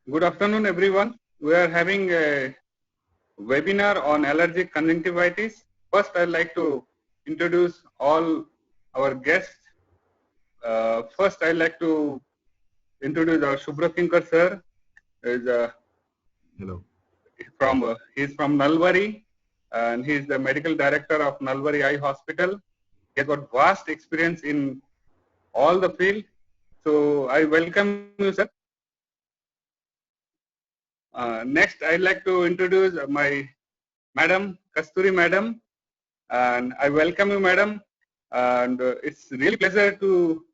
Good afternoon, everyone. We are having a webinar on allergic conjunctivitis. First, I'd like to introduce all our guests. First, I'd like to introduce our Shubhra Kinkar sir. Hello. He's from Nalbari, and he's the medical director of Nalbari Eye Hospital. He has got vast experience in all the field. So I welcome you, sir. Next, I'd like to introduce my Madam Kasturi Madam, and I welcome you, Madam. And it's really pleasure to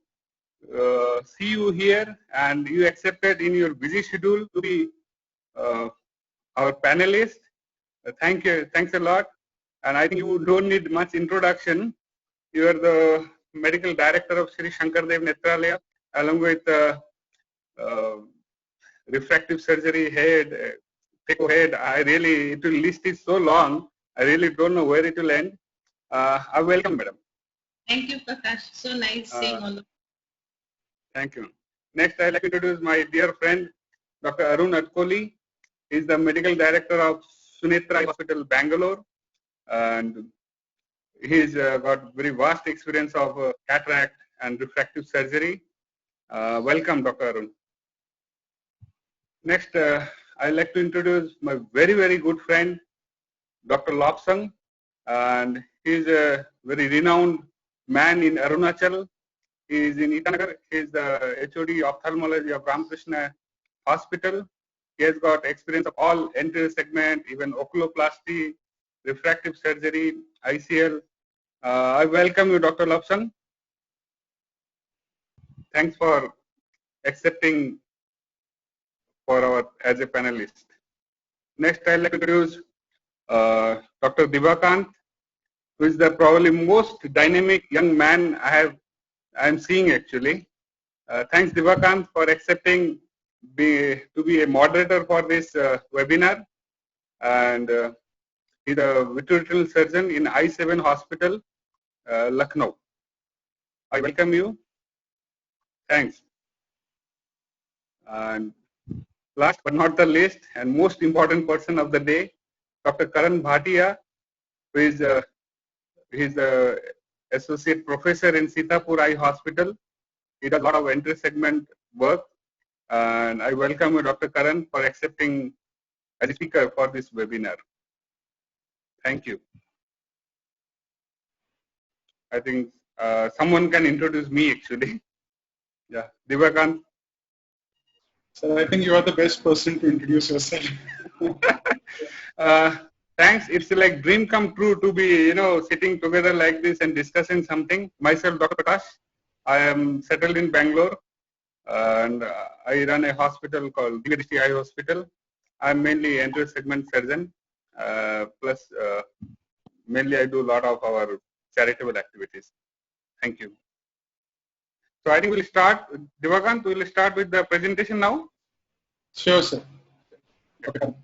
see you here, and you accepted in your busy schedule to be our panelist. Thank you, thanks a lot. And I think you don't need much introduction. You are the medical director of Sri Shankardev Netralaya, along with refractive surgery head, Teco head. The list is so long, I really don't know where it will end. I welcome, madam. Thank you, Prakash. So nice seeing all of you. Thank you. Next, I'd like to introduce my dear friend, Dr. Arun Atkoli. He is the medical director of Sunetra Hospital, Bangalore, and he's got very vast experience of cataract and refractive surgery. Welcome, Dr. Arun. Next, I'd like to introduce my very, very good friend, Dr. Lobsang, and he's a very renowned man in Arunachal. He is in Itanagar. He is the HOD ophthalmology of Ramakrishna Hospital. He has got experience of all anterior segment, even oculoplasty, refractive surgery, ICL. I welcome you, Dr. Lobsang. Thanks for accepting as a panelist. Next, I'd like to introduce Dr. Divakant, who is the probably most dynamic young man I am seeing actually. Thanks, Divakant, for accepting to be a moderator for this webinar. And he's a vitreoretinal surgeon in I7 Hospital, Lucknow. I welcome you. Thanks. And last but not the least, and most important person of the day, Dr. Karan Bhatia, who is he's the associate professor in Sitapur Eye Hospital. He does a lot of entry segment work, and I welcome you, Dr. Karan, for accepting as a speaker for this webinar. Thank you. I think someone can introduce me actually. Yeah, Divakant. So I think you are the best person to introduce yourself. Thanks. It's like dream come true to be, sitting together like this and discussing something. Myself, Dr. Prakash. I am settled in Bangalore, and I run a hospital called Divya Eye Hospital. I'm mainly anterior segment surgeon. Plus, mainly I do a lot of our charitable activities. Thank you. So I think we'll start, Divakant, we'll start with the presentation now. Sure, sir. Okay.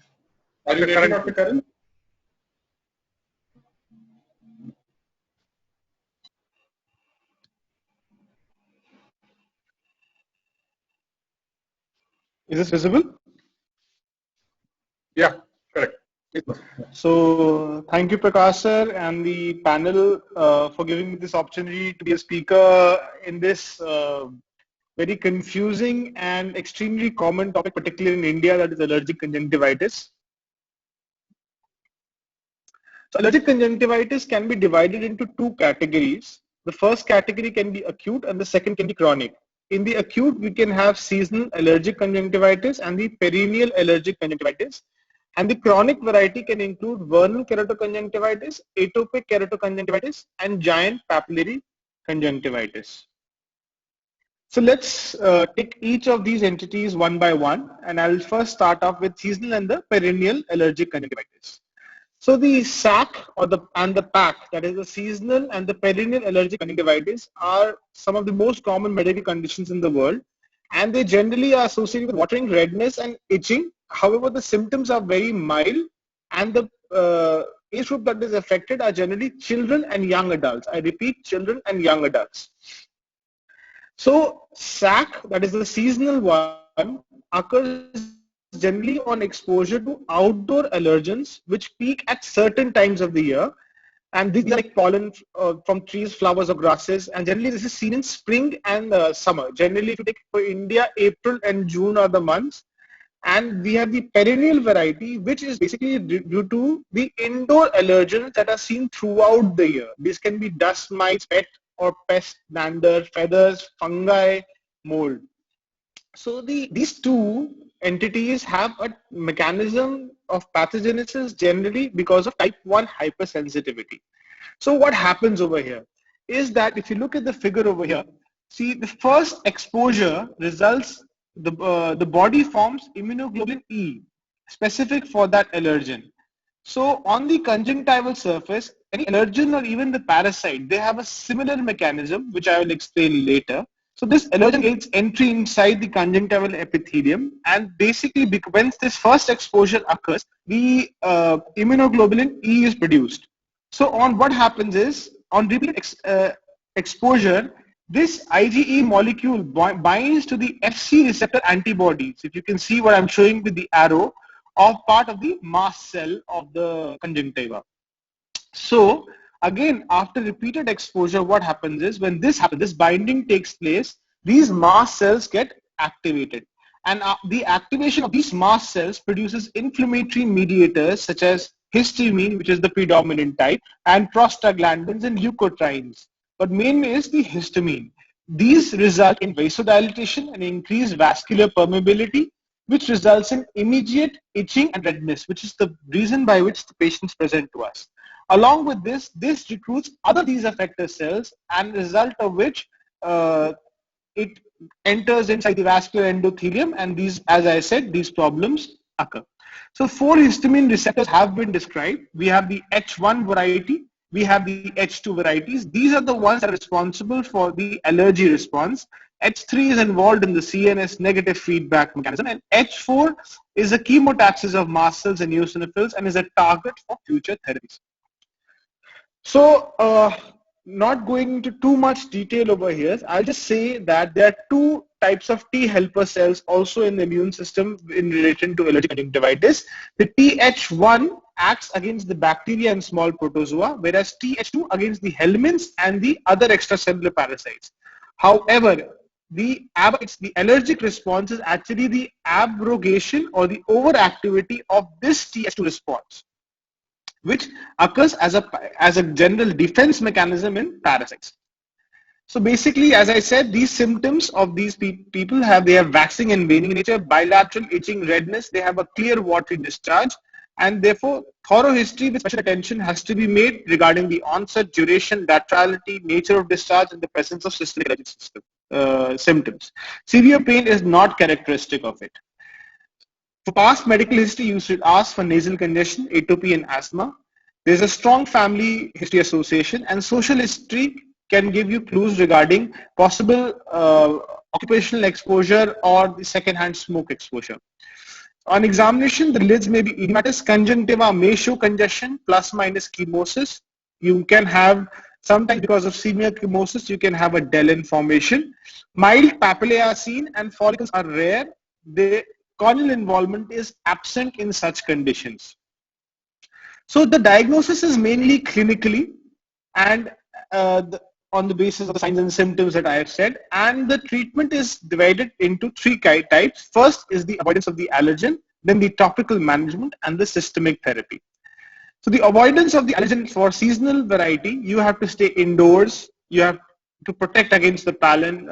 Are you ready, Dr. Karan? Is this visible? Yeah, correct. So thank you, Prakash sir, and the panel for giving me this opportunity to be a speaker in this very confusing and extremely common topic, particularly in India, that is allergic conjunctivitis. So allergic conjunctivitis can be divided into two categories. The first category can be acute and the second can be chronic. In the acute, we can have seasonal allergic conjunctivitis and the perennial allergic conjunctivitis. And the chronic variety can include vernal keratoconjunctivitis, atopic keratoconjunctivitis, and giant papillary conjunctivitis. So let's take each of these entities one by one, and I'll first start off with seasonal and the perennial allergic conjunctivitis. So the SAC and the PAC, that is the seasonal and the perennial allergic conjunctivitis, are some of the most common medical conditions in the world, and they generally are associated with watering, redness, and itching. However, the symptoms are very mild, and the age group that is affected are generally children and young adults. I repeat, children and young adults. So SAC, that is the seasonal one, occurs generally on exposure to outdoor allergens, which peak at certain times of the year. And these are like pollen from trees, flowers, or grasses. And generally, this is seen in spring and summer. Generally, if you take for India, April and June are the months. And we have the perennial variety, which is basically due to the indoor allergens that are seen throughout the year. These can be dust mites, or pest, dander, feathers, fungi, mold. So these two entities have a mechanism of pathogenesis generally because of type 1 hypersensitivity. So what happens over here is that if you look at the figure over here, see the first exposure results, the body forms immunoglobulin E specific for that allergen. So on the conjunctival surface, any allergen or even the parasite, they have a similar mechanism, which I will explain later. So this allergen gains entry inside the conjunctival epithelium, and basically when this first exposure occurs, the immunoglobulin E is produced. So on what happens is, on repeated exposure, this IgE molecule binds to the Fc receptor antibodies. If you can see what I'm showing with the arrow, of part of the mast cell of the conjunctiva. So again, after repeated exposure, what happens is, when this happens, this binding takes place, these mast cells get activated. And the activation of these mast cells produces inflammatory mediators such as histamine, which is the predominant type, and prostaglandins and leukotrienes. But mainly is the histamine. These result in vasodilatation and increased vascular permeability, which results in immediate itching and redness, which is the reason by which the patients present to us. Along with this recruits other disease effector cells, and result of which it enters inside the vascular endothelium, and these, as I said, these problems occur. So 4 histamine receptors have been described. We have the H1 variety, we have the H2 varieties. These are the ones that are responsible for the allergy response. H3 is involved in the CNS negative feedback mechanism, and H4 is a chemotaxis of mast cells and eosinophils and is a target for future therapies. So, not going into too much detail over here, I'll just say that there are 2 types of T helper cells also in the immune system in relation to allergic conjunctivitis. The Th1 acts against the bacteria and small protozoa, whereas Th2 against the helminths and the other extracellular parasites. However, the allergic response is actually the abrogation or the overactivity of this Th2 response, which occurs as a general defense mechanism in parasites. So basically, as I said, these symptoms of these people they have waxing and waning nature, bilateral itching, redness, they have a clear watery discharge, and therefore thorough history with special attention has to be made regarding the onset, duration, laterality, nature of discharge, and the presence of systemic allergic symptoms. Severe pain is not characteristic of it. For past medical history, you should ask for nasal congestion, atopy, and asthma. There's a strong family history association, and social history can give you clues regarding possible occupational exposure or the secondhand smoke exposure. On examination, the lids may be edematous. Conjunctiva may show congestion plus minus chemosis. You can have, sometimes because of severe chemosis, you can have a Dellen formation. Mild papillae are seen and follicles are rare. The corneal involvement is absent in such conditions. So the diagnosis is mainly clinically and on the basis of the signs and symptoms that I have said, and the treatment is divided into 3 types. First is the avoidance of the allergen, then the topical management, and the systemic therapy. So the avoidance of the allergen for seasonal variety, you have to stay indoors, you have to protect against the pollen.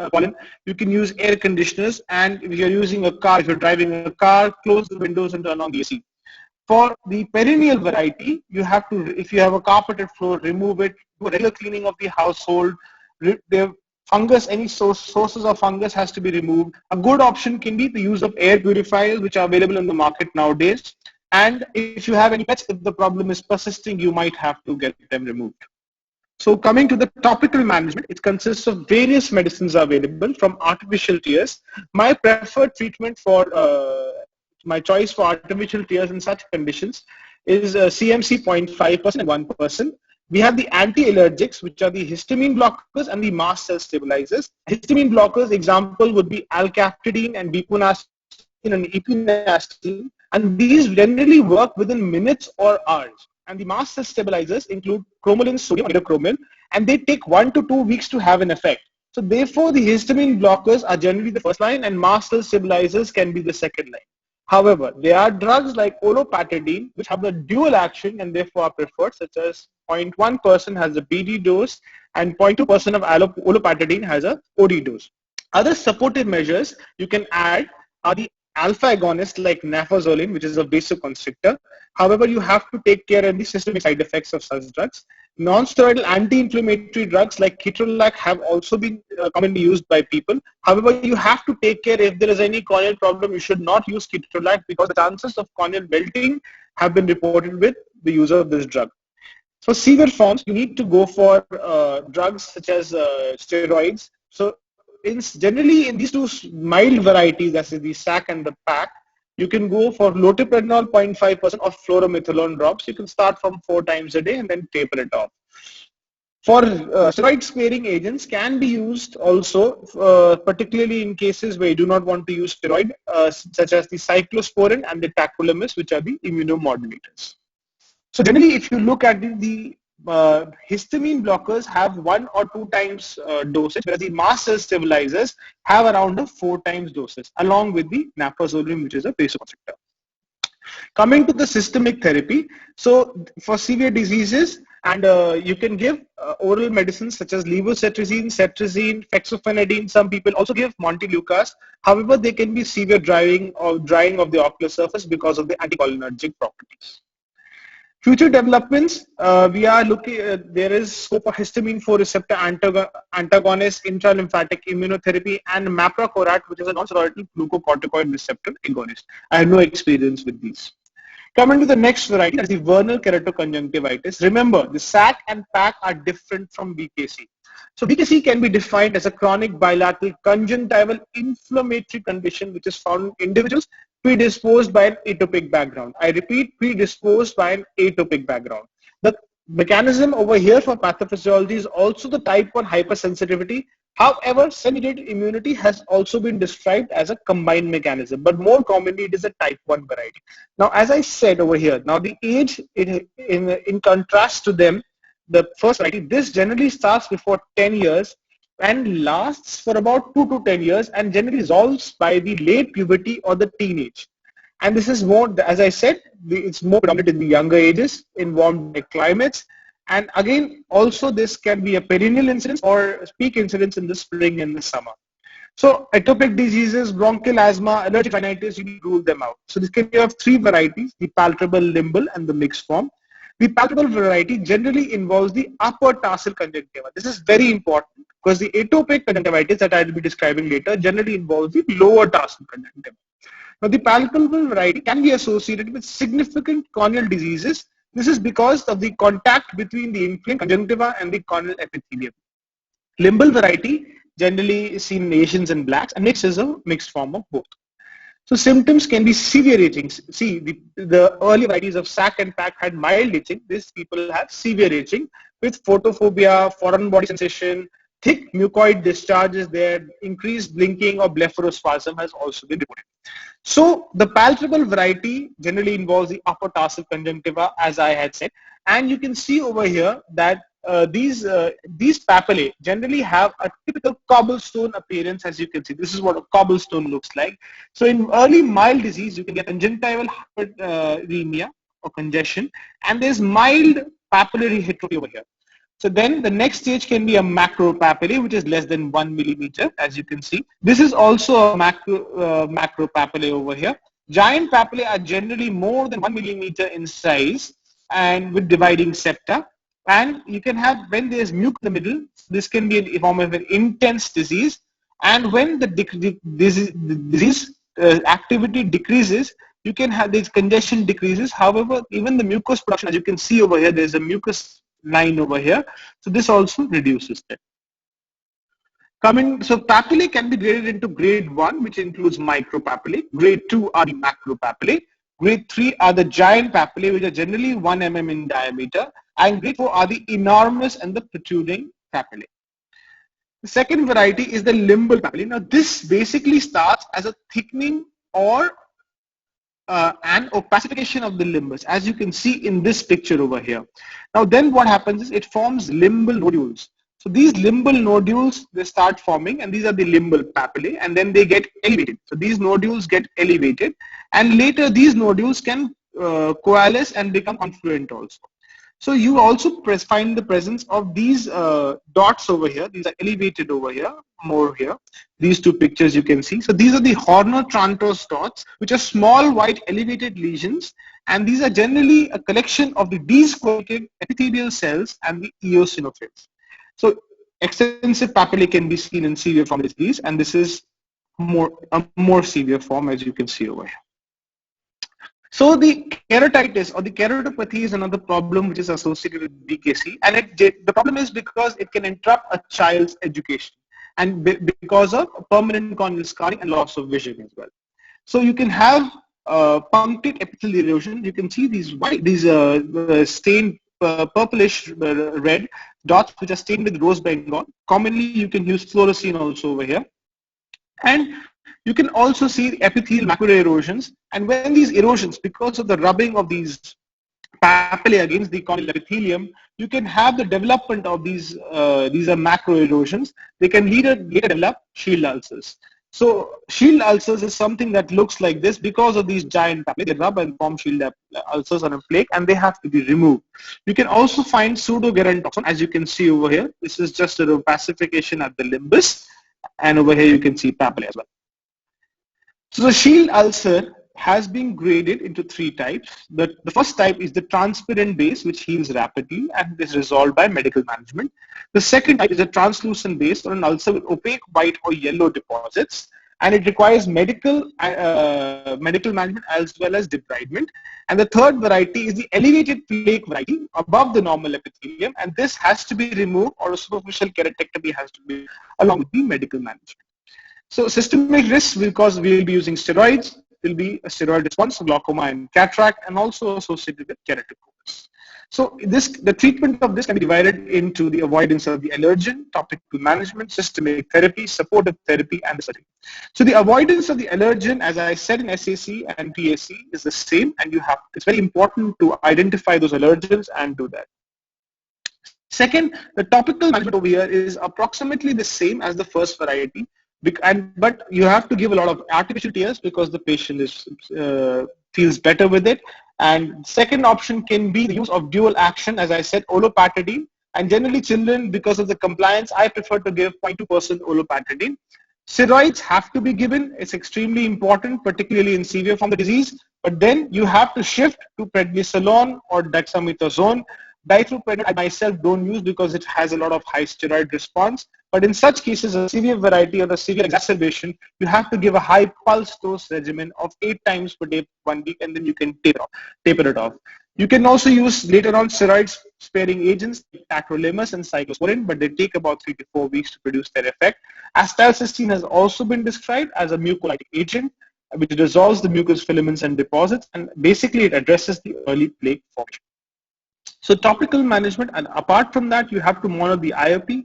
You can use air conditioners, and if you're using a car, if you're driving a car, close the windows and turn on the AC. For the perennial variety, you have to, if you have a carpeted floor, remove it, do regular cleaning of the household. The fungus, any sources of fungus has to be removed. A good option can be the use of air purifiers, which are available in the market nowadays. And if you have any pets, if the problem is persisting, you might have to get them removed. So coming to the topical management, it consists of various medicines available from artificial tears. My preferred treatment for my choice for artificial tears in such conditions is CMC 0.5% and 1%. We have the anti-allergics, which are the histamine blockers and the mast cell stabilizers. Histamine blockers, example would be alcaftidine and buprenorphine and epinastine, and these generally work within minutes or hours. And the mast cell stabilizers include cromolyn, sodium, or hydrochromil, and they take 1 to 2 weeks to have an effect. So therefore, the histamine blockers are generally the first line, and mast cell stabilizers can be the second line. However, there are drugs like olopatadine which have a dual action and therefore are preferred, such as 0.1% has a BD dose and 0.2% of olopatadine has a OD dose. Other supportive measures you can add are the alpha agonists like nafazoline, which is a vasoconstrictor. However, you have to take care of the systemic side effects of such drugs. Non-steroidal anti-inflammatory drugs like ketorolac have also been commonly used by people. However, you have to take care if there is any corneal problem. You should not use ketorolac because the chances of corneal melting have been reported with the use of this drug. For severe forms, you need to go for drugs such as steroids. So generally in these two mild varieties, that is the SAC and the PAC, you can go for loteprednol 0.5% or fluorometholone drops. You can start from 4 times a day and then taper it off. For steroid sparing agents can be used also, particularly in cases where you do not want to use steroid, such as the cyclosporin and the tacrolimus, which are the immunomodulators. So generally, if you look at the histamine blockers have 1 or 2 times dosage, whereas the mast cell stabilizers have around a 4 times dosage, along with the nafazoline, which is a vasoconstrictor. Coming to the systemic therapy, so for severe diseases, and you can give oral medicines such as levocetirizine, cetirizine, fexofenadine. Some people also give Montelukast. However, they can be severe drying of the ocular surface because of the anticholinergic properties. Future developments, we are looking, there is scope for histamine 4 receptor antagonist, intralymphatic immunotherapy, and maprocorat, which is a non-steroidal glucocorticoid receptor agonist. I have no experience with these. Coming to the next variety, that's the vernal keratoconjunctivitis. Remember, the SAC and PAC are different from VKC. So VKC can be defined as a chronic bilateral conjunctival inflammatory condition which is found in individuals predisposed by an atopic background. I repeat, predisposed by an atopic background. The mechanism over here for pathophysiology is also the type 1 hypersensitivity. However, cell-mediated immunity has also been described as a combined mechanism, but more commonly it is a type 1 variety. Now, as I said over here, now the age in contrast to them, the first variety, this generally starts before 10 years and lasts for about 2 to 10 years and generally resolves by the late puberty or the teenage. And this is more, as I said, it's more predominant in the younger ages, in warm climates. And again, also this can be a perennial incidence or peak incidence in the spring and the summer. So atopic diseases, bronchial asthma, allergic rhinitis, you need to rule them out. So this can be of 3 varieties, the palpable, limbal, and the mixed form. The palpable variety generally involves the upper tarsal conjunctiva. This is very important because the atopic conjunctivitis that I will be describing later generally involves the lower tarsal conjunctiva. Now, the palpable variety can be associated with significant corneal diseases. This is because of the contact between the inflamed conjunctiva and the corneal epithelium. Limbal variety generally is seen in Asians and blacks, and mixed is a mixed form of both. So symptoms can be severe itching. See, the early varieties of SAC and PAC had mild itching. These people have severe itching with photophobia, foreign body sensation, thick mucoid discharges there, increased blinking or blepharospasm has also been reported. So the palpable variety generally involves the upper tarsal conjunctiva, as I had said. And you can see over here that these papillae generally have a typical cobblestone appearance, as you can see. This is what a cobblestone looks like. So in early mild disease, you can get conjunctival hyperemia or congestion, and there's mild papillary atrophy over here. So then the next stage can be a macropapillae, which is less than 1 millimeter, as you can see. This is also a macropapillae over here. Giant papillae are generally more than 1 millimeter in size and with dividing septa. And you can have, when there's mucus in the middle, this can be a form of an intense disease. And when the disease activity decreases, you can have this congestion decreases. However, even the mucus production, as you can see over here, there's a mucus line over here. So this also reduces it. So papillae can be graded into grade 1, which includes micropapillae. Grade 2 are the macropapillae. Grade 3 are the giant papillae, which are generally 1 mm in diameter. And grade 4 are the enormous and the protruding papillae. The second variety is the limbal papillae. Now this basically starts as a thickening or an opacification of the limbus, as you can see in this picture over here. Now then what happens is it forms limbal nodules. So these limbal nodules, they start forming, and these are the limbal papillae, and then they get elevated. So these nodules get elevated, and later these nodules can coalesce and become confluent also. So you also find the presence of these dots over here. These are elevated over here, more here. These two pictures you can see. So these are the Horner-Trantos dots, which are small white elevated lesions. And these are generally a collection of the desquamated epithelial cells and the eosinophils. So extensive papillae can be seen in severe form of disease, and this is a more severe form, as you can see over here. So the keratitis or the keratopathy is another problem which is associated with BKC, and the problem is because it can interrupt a child's education, and because of permanent corneal scarring and loss of vision as well. So you can have punctate epithelial erosion. You can see these stained purplish red dots which are stained with rose bengal. Commonly you can use fluorescein also over here. And you can also see epithelial macular erosions, and when these erosions, because of the rubbing of these papillae against the corneal epithelium, you can have the development of these are macro erosions. They can later develop shield ulcers. So shield ulcers is something that looks like this because of these giant papillae. They rub and form shield ulcers on a plaque, and they have to be removed. You can also find pseudogerontoxin, as you can see over here. This is just a opacification at the limbus, and over here you can see papillae as well. So the shield ulcer has been graded into three types. The first type is the transparent base, which heals rapidly and is resolved by medical management. The second type is a translucent base or an ulcer with opaque white or yellow deposits, and it requires medical management as well as debridement. And the third variety is the elevated plaque variety above the normal epithelium, and this has to be removed, or a superficial keratectomy has to be along with the medical management. So systemic risks, because we will be using steroids, will be a steroid response, glaucoma and cataract, and also associated with keratoconus. So the treatment of this can be divided into the avoidance of the allergen, topical management, systemic therapy, supportive therapy, and the surgery. So the avoidance of the allergen, as I said in SAC and PAC, is the same, and it's very important to identify those allergens and do that. Second, the topical management over here is approximately the same as the first variety, but you have to give a lot of artificial tears because the patient feels better with it. And second option can be the use of dual action, as I said, olopatadine. And generally children, because of the compliance, I prefer to give 0.2% olopatadine. Steroids have to be given. It's extremely important, particularly in severe form of the disease. But then you have to shift to prednisolone or dexamethasone. Dithroprednol I myself don't use because it has a lot of high steroid response. But in such cases, a severe variety or a severe exacerbation, you have to give a high pulse dose regimen of 8 times per day, 1 week, and then you can taper it off. You can also use later on steroid sparing agents like tacrolimus and cyclosporin, but they take about 3 to 4 weeks to produce their effect. Acetylcysteine has also been described as a mucolytic agent, which dissolves the mucous filaments and deposits, and basically it addresses the early plaque formation. So topical management, and apart from that, you have to monitor the IOP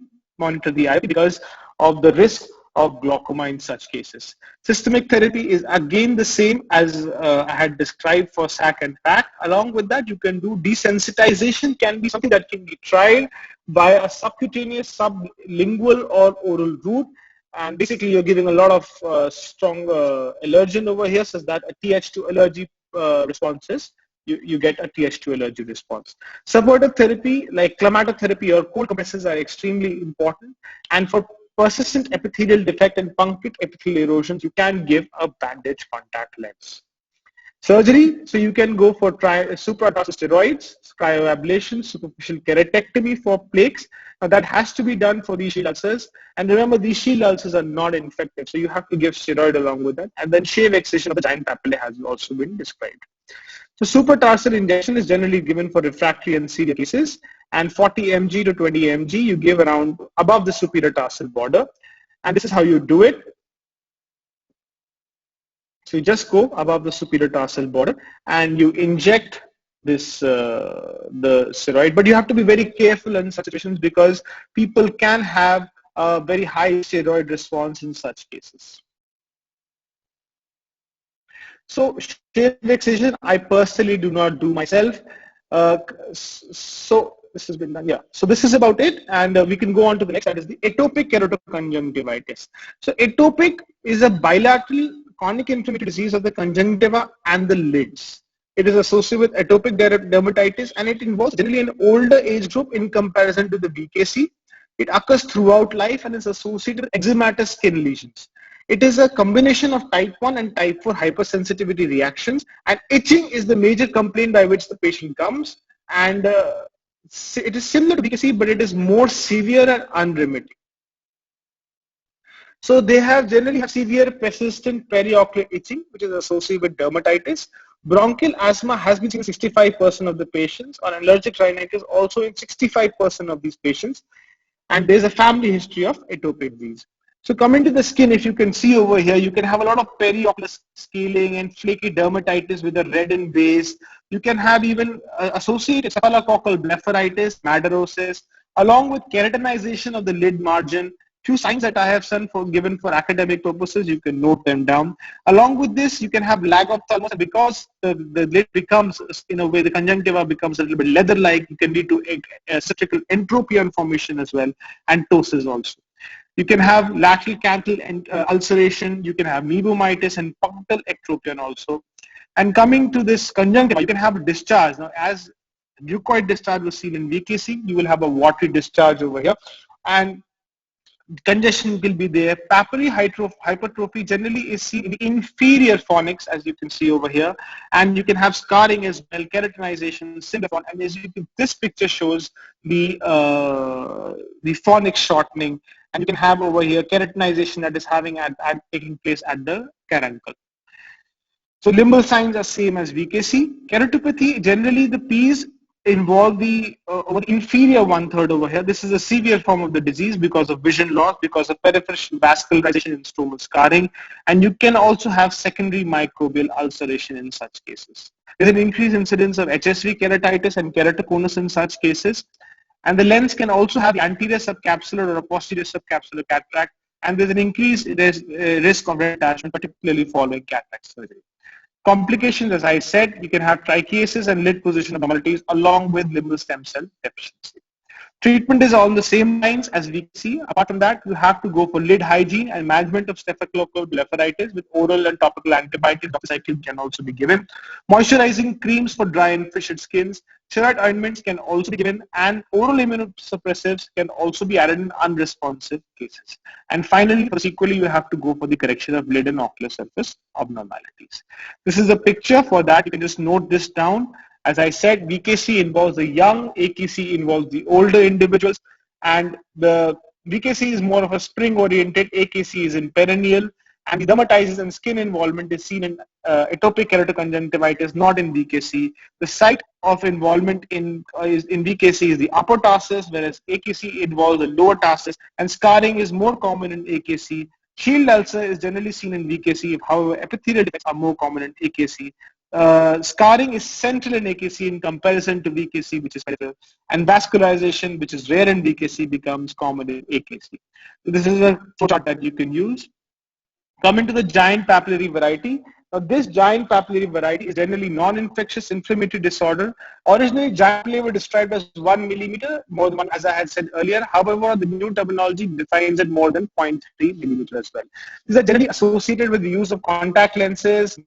because of the risk of glaucoma in such cases. Systemic therapy is again the same as I had described for SAC and PAC. Along with that, you can do desensitization, can be something that can be tried by a subcutaneous, sublingual or oral route. And basically you're giving a lot of strong allergen over here, such that a Th2 allergy responses. You get a Th2 allergy response. Supportive therapy like climatotherapy or cold compresses are extremely important. And for persistent epithelial defect and punctate epithelial erosions, you can give a bandage contact lens. Surgery, so you can go for supratarsal steroids, cryoablation, superficial keratectomy for plaques. Now that has to be done for these shield ulcers. And remember, these shield ulcers are not infected, so you have to give steroid along with that. And then shave excision of the giant papillae has also been described. So supratarsal injection is generally given for refractory and severe cases, and 40 mg to 20 mg you give around above the superior tarsal border, and this is how you do it. So you just go above the superior tarsal border and you inject this the steroid, but you have to be very careful in such situations because people can have a very high steroid response in such cases. So shave excision, I personally do not do myself. So this has been done. Yeah. So this is about it, and we can go on to the next. That is the atopic keratoconjunctivitis. So atopic is a bilateral chronic inflammatory disease of the conjunctiva and the lids. It is associated with atopic dermatitis, and it involves generally an older age group in comparison to the VKC. It occurs throughout life and is associated with eczematous skin lesions. It is a combination of type 1 and type 4 hypersensitivity reactions, and itching is the major complaint by which the patient comes, and it is similar to VKC, but it is more severe and unremitting. So they generally have severe persistent periocular itching, which is associated with dermatitis. Bronchial asthma has been seen in 65% of the patients, or allergic rhinitis also in 65% of these patients, and there's a family history of atopic disease. So coming to the skin, if you can see over here, you can have a lot of periocular scaling and flaky dermatitis with a reddened base. You can have even associated cephalococcal blepharitis, madarosis, along with keratinization of the lid margin. Few signs that I have given for academic purposes, you can note them down. Along with this, you can have lag ophthalmos, because the lid becomes, in a way, the conjunctiva becomes a little bit leather-like. You can lead to cyclical entropion formation as well, and ptosis also. You can have lateral canthal ulceration. You can have mebomitis and punctal ectropion also. And coming to this conjunctiva, you can have a discharge. Now, as mucoid discharge was seen in VKC, you will have a watery discharge over here, and congestion will be there. Papillary hypertrophy generally is seen in the inferior fornix, as you can see over here, and you can have scarring as well, keratinization, similar, and as you can, this picture shows the fornix shortening, and you can have over here keratinization that is taking place at the caruncle. So limbal signs are same as VKC. Keratopathy, generally the P's involve the inferior 1/3 over here. This is a severe form of the disease because of vision loss, because of peripheral vascularization and stromal scarring, and you can also have secondary microbial ulceration in such cases. There's an increased incidence of HSV keratitis and keratoconus in such cases, and the lens can also have anterior subcapsular or a posterior subcapsular cataract, and there's an increased risk of detachment, particularly following cataract surgery. Complications, as I said, you can have trichiasis and lid position abnormalities along with limbal stem cell deficiency. Treatment is on the same lines as we see. Apart from that, you have to go for lid hygiene and management of staphylococcal blepharitis with oral and topical antibiotics. Doxycycline can also be given. Moisturizing creams for dry and fissured skins. Steroid ointments can also be given, and oral immunosuppressives can also be added in unresponsive cases. And finally, for sequelae, you have to go for the correction of lid and ocular surface abnormalities. This is a picture for that. You can just note this down. As I said, VKC involves the young, AKC involves the older individuals, and the VKC is more of a spring-oriented, AKC is in perennial, and the dermatitis and skin involvement is seen in atopic keratoconjunctivitis, not in VKC. The site of involvement in VKC is the upper tarsus, whereas AKC involves the lower tarsus, and scarring is more common in AKC. Shield ulcer is generally seen in VKC, however, epithelial defects are more common in AKC. Scarring is central in AKC in comparison to VKC, which is peripheral, and vascularization, which is rare in VKC, becomes common in AKC. So this is a chart that you can use. Coming to the giant papillary variety. Now, this giant papillary variety is generally non-infectious inflammatory disorder. Originally, giant papillary were described as 1 millimeter, more than 1, as I had said earlier. However, the new terminology defines it more than 0.3 millimeter as well. These are generally associated with the use of contact lenses,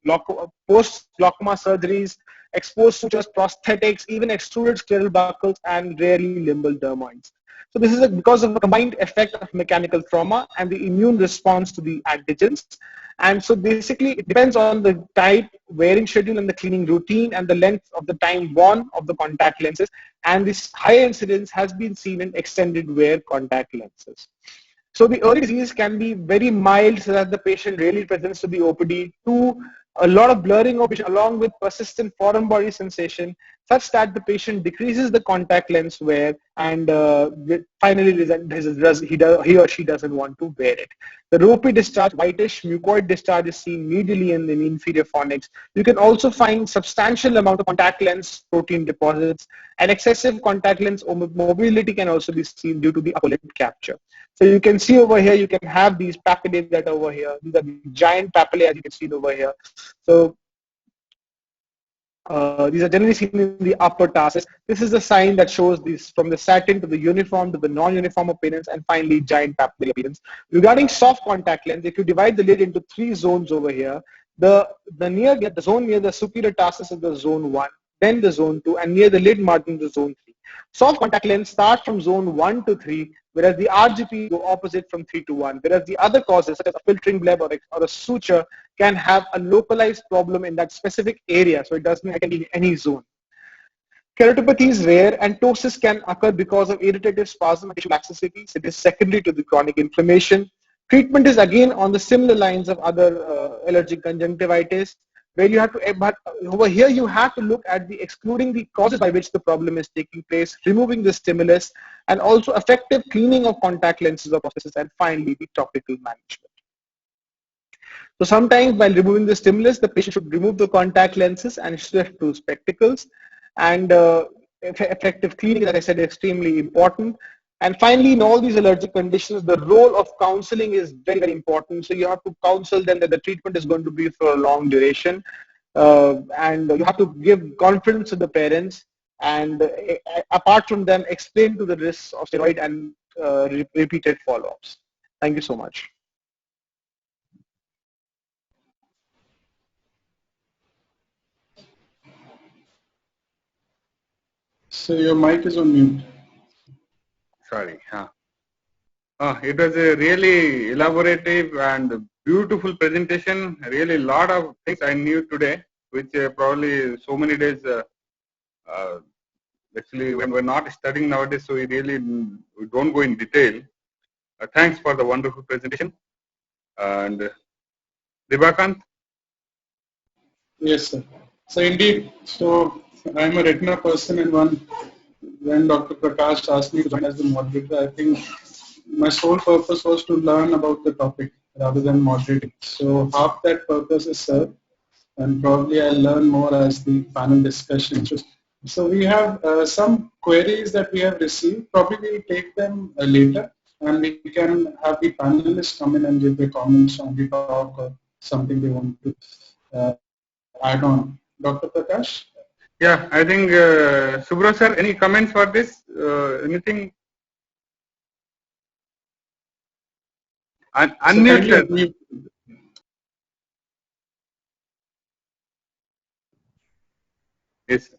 post-glaucoma surgeries, exposed sutures, prosthetics, even extruded scleral buckles, and rarely limbal dermoids. So this is because of a combined effect of mechanical trauma and the immune response to the antigens. And so basically it depends on the type, wearing schedule, and the cleaning routine, and the length of the time worn of the contact lenses. And this higher incidence has been seen in extended wear contact lenses. So the early disease can be very mild, so that the patient really presents to the OPD, to a lot of blurring of vision along with persistent foreign body sensation, such that the patient decreases the contact lens wear, and finally he or she doesn't want to wear it. The ropey discharge, whitish mucoid discharge, is seen medially in the inferior fornix. You can also find substantial amount of contact lens protein deposits, and excessive contact lens mobility can also be seen due to the upper lid capture. So you can see over here, you can have these papillae that over here. These are the giant papillae, as you can see over here. So These are generally seen in the upper tarsus. This is the sign that shows these from the satin to the uniform to the non-uniform appearance, and finally giant papillary appearance. Regarding soft contact lens, if you divide the lid into 3 zones over here, the zone near the superior tarsus is the zone 1, then the zone 2, and near the lid margin the zone 3. Soft contact lens start from zone 1 to 3, whereas the RGP go opposite from 3 to 1. Whereas the other causes, such as a filtering bleb or a suture, can have a localized problem in that specific area, so it doesn't can be in any zone. Keratopathy is rare, and ptosis can occur because of irritative spasm and tissue laxity. It is secondary to the chronic inflammation. Treatment is again on the similar lines of other allergic conjunctivitis, where you have to, but over here you have to look at the excluding the causes by which the problem is taking place, removing the stimulus, and also effective cleaning of contact lenses or processes, and finally the topical management. So sometimes while removing the stimulus, the patient should remove the contact lenses and shift to spectacles, and effective cleaning, as I said, is extremely important. And finally, in all these allergic conditions, the role of counseling is very, very important. So you have to counsel them that the treatment is going to be for a long duration. And you have to give confidence to the parents. And apart from them, explain to the risks of steroid and repeated follow-ups. Thank you so much. So your mic is on mute. Sorry. It was a really elaborative and beautiful presentation. Really, a lot of things I knew today, which probably so many days. Actually, when we're not studying nowadays, so we don't go in detail. Thanks for the wonderful presentation. And Dibakant? Yes, sir. So indeed, so I'm a retina person, and when Dr. Prakash asked me to join as the moderator, I think my sole purpose was to learn about the topic rather than moderating. So half that purpose is served, and probably I'll learn more as the panel discussion. So we have some queries that we have received. Probably we'll take them later, and we can have the panelists come in and give their comments on the talk or something they want to add on. Dr. Prakash? Yeah, I think Subro sir, any comments for this? Anything? Unmute sir. Yes.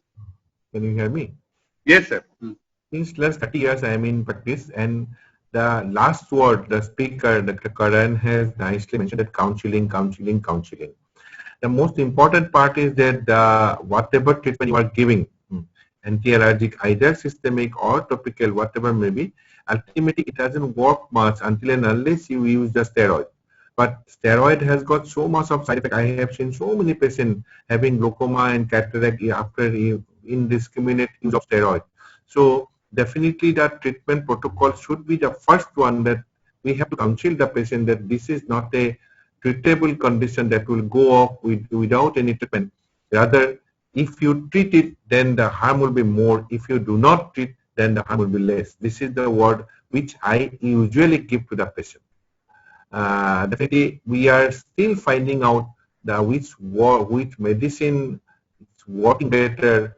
Can you hear me? Yes, sir. Since last 30 years I am in practice, and the last word the speaker, Dr. Karan, has nicely mentioned that counseling. The most important part is that whatever treatment you are giving, anti-allergic, either systemic or topical, whatever may be, ultimately it doesn't work much until and unless you use the steroid. But steroid has got so much of side effect. I have seen so many patients having glaucoma and cataract after indiscriminate use of steroid. So definitely the treatment protocol should be the first one that we have to counsel the patient that this is not a treatable condition that will go off without any treatment. Rather, if you treat it, then the harm will be more. If you do not treat, then the harm will be less. This is the word which I usually give to the patient. Definitely, we are still finding out which medicine is working better.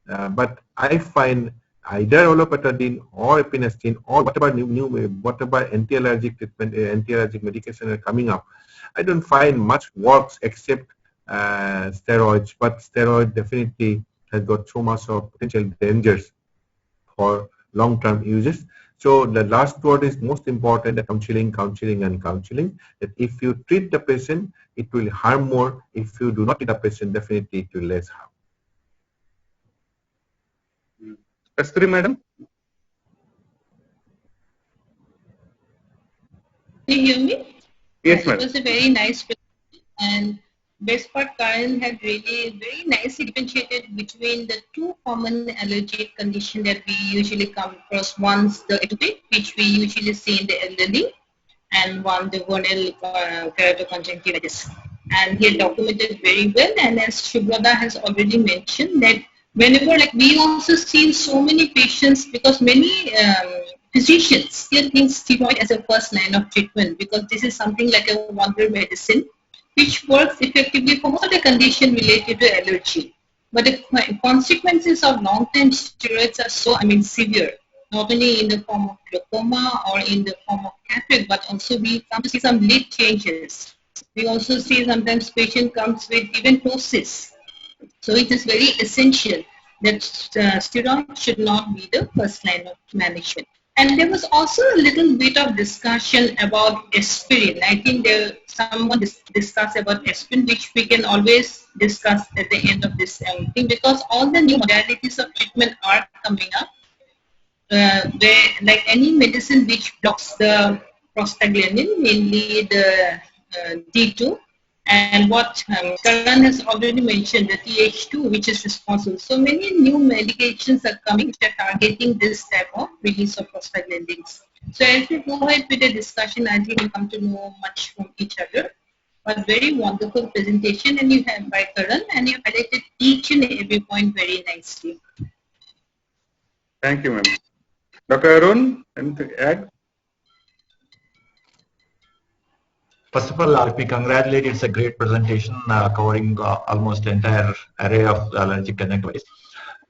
But I find either olopatadine or epinephrine or whatever anti-allergic treatment, anti-allergic medication are coming up, I don't find much works except steroids. But steroid definitely has got so much of potential dangers for long-term uses. So the last word is most important, the counseling. That if you treat the patient, it will harm more. If you do not treat the patient, definitely it will less harm. Kasturi madam? Can you hear me? Yes, It madam. was a very nice presentation, and best part, Karan had really very nicely differentiated between the two common allergic conditions that we usually come across. One's the atopic, which we usually see in the elderly, and one the vernal keratoconjunctivitis. And he had documented very well, and as Shubrata has already mentioned, that whenever, like, we also see so many patients, because many physicians still think steroid as a first line of treatment, because this is something like a wonder medicine which works effectively for most of the condition related to allergy. But the consequences of long-term steroids are so, severe, not only in the form of glaucoma or in the form of cataract, but also we come to see some lid changes. We also see sometimes patient comes with even ptosis. So it is very essential that steroid should not be the first line of management. And there was also a little bit of discussion about aspirin. I think someone discussed about aspirin, which we can always discuss at the end of this thing, because all the new modalities of treatment are coming up, where like any medicine which blocks the prostaglandin, mainly the D2, and what Karan has already mentioned, the TH2, which is responsible. So many new medications are coming which are targeting this type of release of prostaglandins. So as we go ahead with the discussion, I think we come to know much from each other. But very wonderful presentation, and you have by Karan, and you highlighted each and every point very nicely. Thank you, ma'am. Dr. Arun, anything to add? First of all, let me congratulate. It's a great presentation covering almost the entire array of allergic conjunctivitis.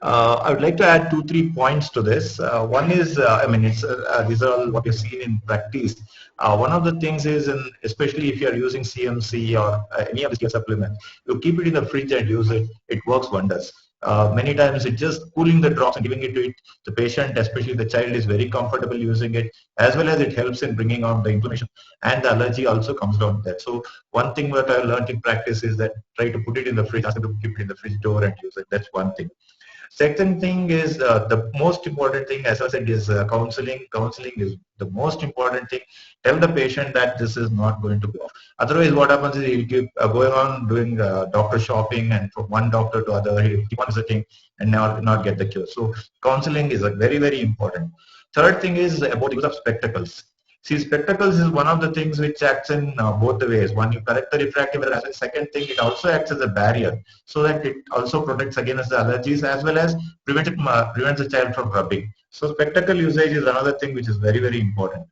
I would like to add 2-3 points to this. One is, these are all what you've seen in practice. One of the things is, especially if you are using CMC or any of the supplement, you keep it in the fridge and use it. It works wonders. Many times it's just cooling the drops and giving it to it. The patient, especially the child, is very comfortable using it, as well as it helps in bringing on the inflammation, and the allergy also comes down there. So one thing that I learned in practice is that try to put it in the fridge, ask them to keep it in the fridge door and use it. That's one thing. Second thing is the most important thing, as I said, is counseling. Counseling is the most important thing. Tell the patient that this is not going to go. Otherwise, what happens is he'll keep going on doing doctor shopping, and from one doctor to other, he'll keep on visiting and not get the cure. So counseling is very, very important. Third thing is about the use of spectacles. See, spectacles is one of the things which acts in both the ways. One, you correct the refractive error. Second thing, it also acts as a barrier, so that it also protects against the allergies, as well as prevents the child from rubbing. So spectacle usage is another thing which is very, very important.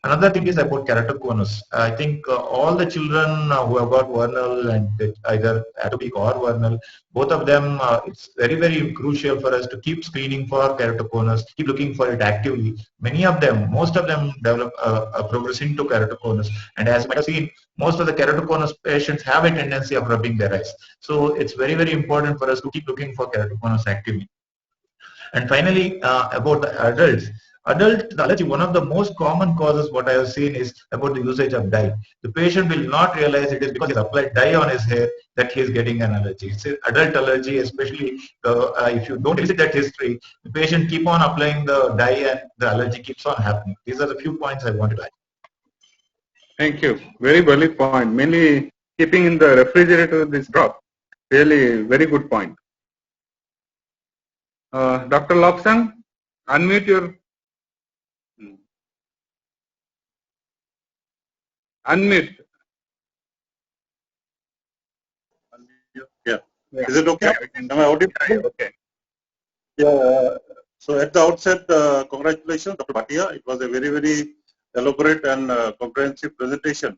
Another thing is about keratoconus. I think all the children who have got vernal and either atopic or vernal, both of them, it's very, very crucial for us to keep screening for keratoconus, keep looking for it actively. Many of them, most of them develop a progress into keratoconus. And as you might have seen, most of the keratoconus patients have a tendency of rubbing their eyes. So it's very, very important for us to keep looking for keratoconus actively. And finally, about the adults. Adult allergy, one of the most common causes what I have seen is about the usage of dye. The patient will not realize it is because he's applied dye on his hair that he is getting an allergy. It's an adult allergy, especially if you don't visit that history, the patient keep on applying the dye and the allergy keeps on happening. These are the few points I wanted to add. Thank you. Very valid point. Mainly keeping in the refrigerator this drop. Really very good point. Dr. Lobsang, unmute your. Unmute. Yeah. Is it okay? Am I audible? Okay. Yeah. So at the outset, congratulations, Dr. Bhatia. It was a very, very elaborate and comprehensive presentation.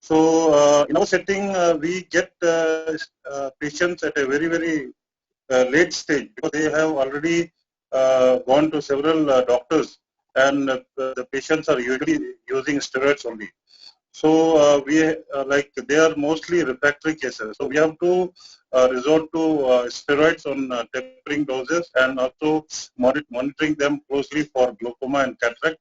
So in our setting, we get patients at a very, very late stage because they have already gone to several doctors, and the patients are usually using steroids only. So they are mostly refractory cases. So we have to resort to steroids on tapering doses, and also monitoring them closely for glaucoma and cataract.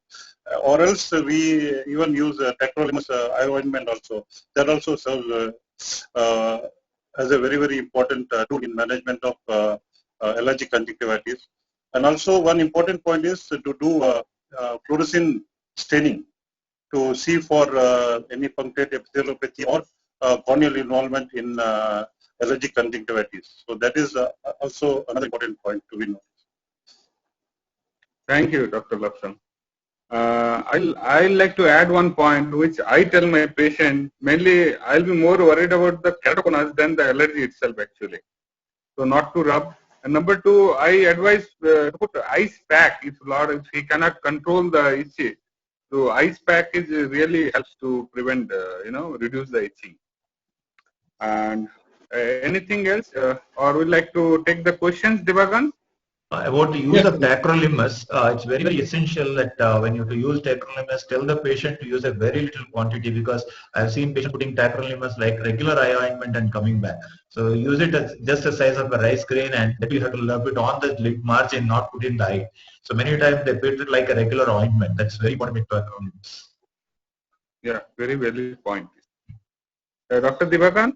Or else we even use tacrolimus eye ointment also. That also serves as a very, very important tool in management of allergic conjunctivitis. And also one important point is to do fluorescein staining to see for any punctate epitheliopathy or corneal involvement in allergic conjunctivitis. So that is also another important point to be noticed. Thank you, Dr. Lobsang. I'd like to add one point which I tell my patient. Mainly, I'll be more worried about the keratoconus than the allergy itself actually. So not to rub. And number two, I advise to put ice pack if he cannot control the itchy. So ice pack is really helps to prevent, reduce the itching. And anything else, or would like to take the questions, Devagan? About the use of tacrolimus, it's very, very essential that when you use tacrolimus, tell the patient to use a very little quantity, because I've seen patients putting tacrolimus like regular eye ointment and coming back. So use it as just the size of a rice grain, and then you have to rub it on the lip margin, not put in the eye. So many times they put it like a regular ointment. That's very important with tacrolimus. Yeah, very valid point. Dr. Devakan?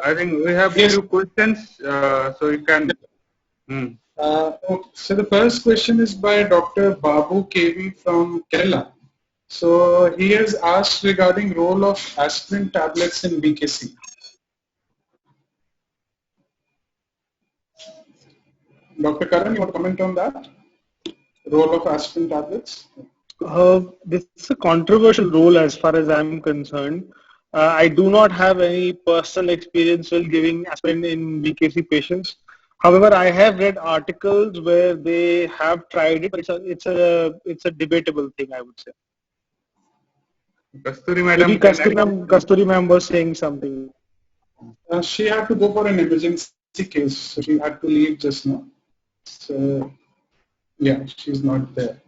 I think we have few questions, so you can. So the first question is by Dr. Babu KV from Kerala. So he has asked regarding role of aspirin tablets in BKC. Dr. Karan, you want to comment on that? Role of aspirin tablets? This is a controversial role as far as I'm concerned. I do not have any personal experience with giving aspirin in BKC patients. However, I have read articles where they have tried it, but it's a debatable thing, I would say. Kasturi madam. Maybe Kasturi ma'am was saying something. She had to go for an emergency case, so she had to leave just now. So yeah, she's not there.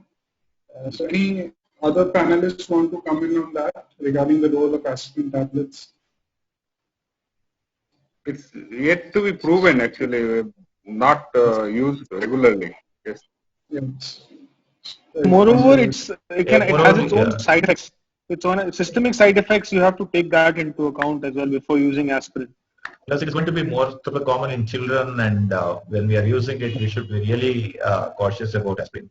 So any other panelists want to comment on that regarding the role of aspirin tablets? It's yet to be proven, actually, not used regularly. Yes. Yes. Moreover, it has its own side effects. Its own systemic side effects. You have to take that into account as well before using aspirin. Plus, it is going to be more common in children, and when we are using it, we should be really cautious about aspirin.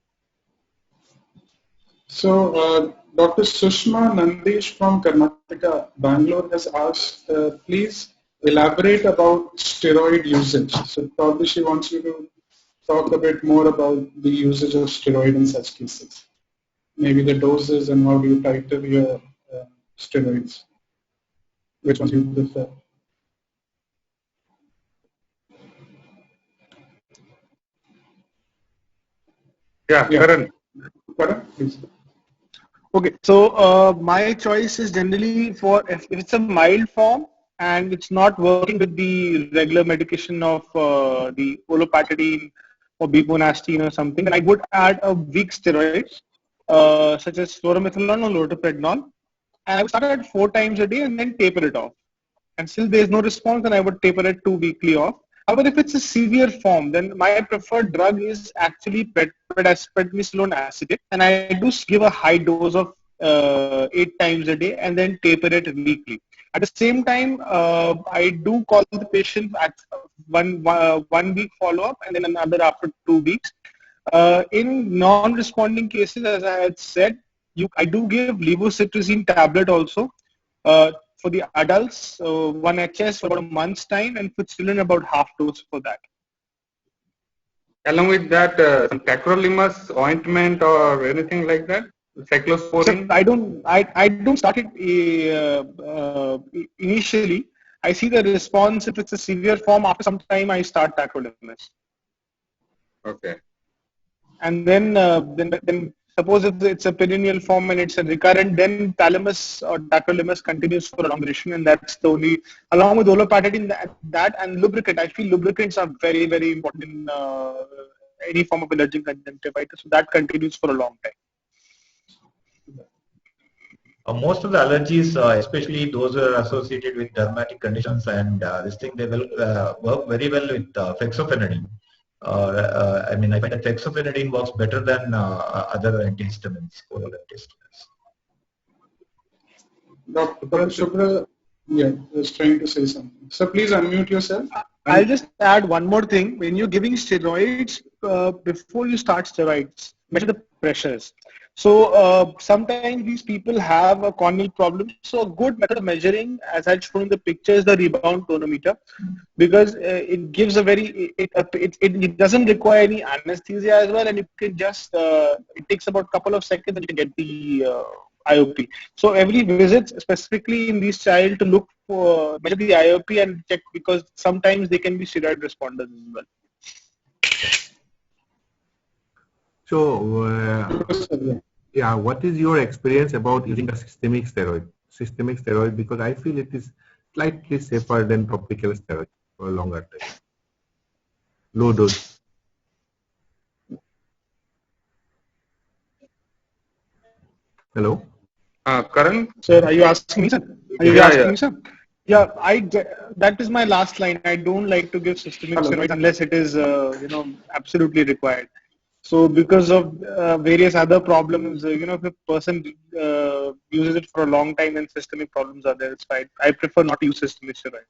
So, Dr. Sushma Nandesh from Karnataka, Bangalore has asked, please elaborate about steroid usage. So, probably she wants you to talk a bit more about the usage of steroid in such cases. Maybe the doses and how do you titrate your steroids. Which ones you prefer? Yeah, Karan. Karan, please. Okay, so my choice is generally for if it's a mild form and it's not working with the regular medication of the olopatadine or buprenorphine or something, then I would add a weak steroid such as fluorometholone or loteprednol, and I would start at 4 times a day and then taper it off. And still there is no response, then I would taper it 2 weekly off. However, if it's a severe form, then my preferred drug is actually prednisolone acetate, and I do give a high dose of 8 times a day and then taper it weekly. At the same time, I do call the patient at one week follow-up and then another after 2 weeks. In non-responding cases, as I had said, I do give levocetirizine tablet also. For the adults, 1 HS for about a month's time, and for children about half dose for that. Along with that, some tacrolimus ointment or anything like that, cyclosporine. So I don't start it initially. I see the response. If it's a severe form, after some time I start tacrolimus. Okay. And then suppose if it's a perennial form and it's a recurrent, then thalamus or tacrolimus continues for a long duration, and that's the only, along with olopatadine, that and lubricant. I feel lubricants are very, very important in any form of allergic conjunctivitis, so that continues for a long time. Most of the allergies, especially those that are associated with dermatic conditions and this thing, they will work very well with fexofenadine. I mean, I find that fexofenadine works better than other antihistamines, oral antihistamines. Dr. Shubhra, was trying to say something. So please unmute yourself. I'll just add one more thing. When you're giving steroids, before you start steroids, measure the pressures. So sometimes these people have a corneal problem. So a good method of measuring, as I shown in the picture, is the rebound tonometer, because it gives a very, it doesn't require any anesthesia as well, and you can just, it takes about a couple of seconds and you can get the IOP. So every visit, specifically in these child, to look for, measure the IOP and check, because sometimes they can be steroid responders as well. So, yeah, what is your experience about using a systemic steroid? Because I feel it is slightly safer than topical steroids for a longer time. Low dose. Hello? Karan? Sir, are you asking me, sir? Are you Yeah, asking yeah. me, sir? Yeah, that is my last line. I don't like to give systemic steroids unless it is, absolutely required. So because of various other problems, if a person uses it for a long time and systemic problems are there, it's fine. I prefer not to use systemic steroid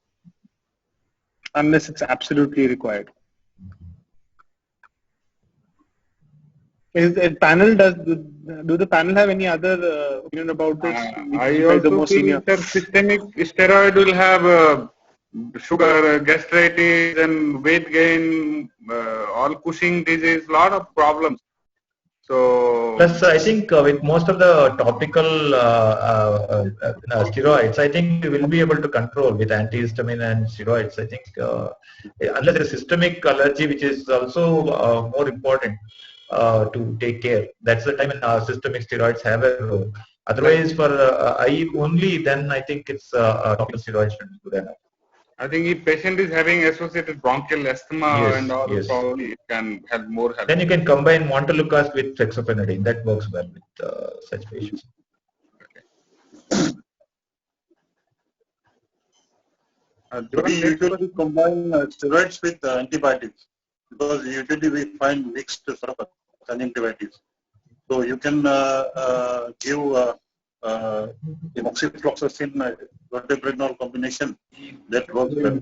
unless it's absolutely required. Do the panel have any other opinion about this? I You guys are also more feel senior. that systemic steroid will have sugar, gastritis, and weight gain, all Cushing disease, lot of problems. So plus, I think with most of the topical steroids, I think we will be able to control with antihistamine and steroids. I think unless there is systemic allergy, which is also more important to take care. That's the time when systemic steroids have a role. Otherwise, for eye only, then I think it's topical steroids should be good enough. I think if patient is having associated bronchial asthma and all, probably it can help more. Then you can combine montelukast with fexofenadine. That works well with such patients. We usually combine steroids with antibiotics because usually we find mixed sort of conjunctivitis. So you can give moxifloxacin, dodiprenol combination that works well.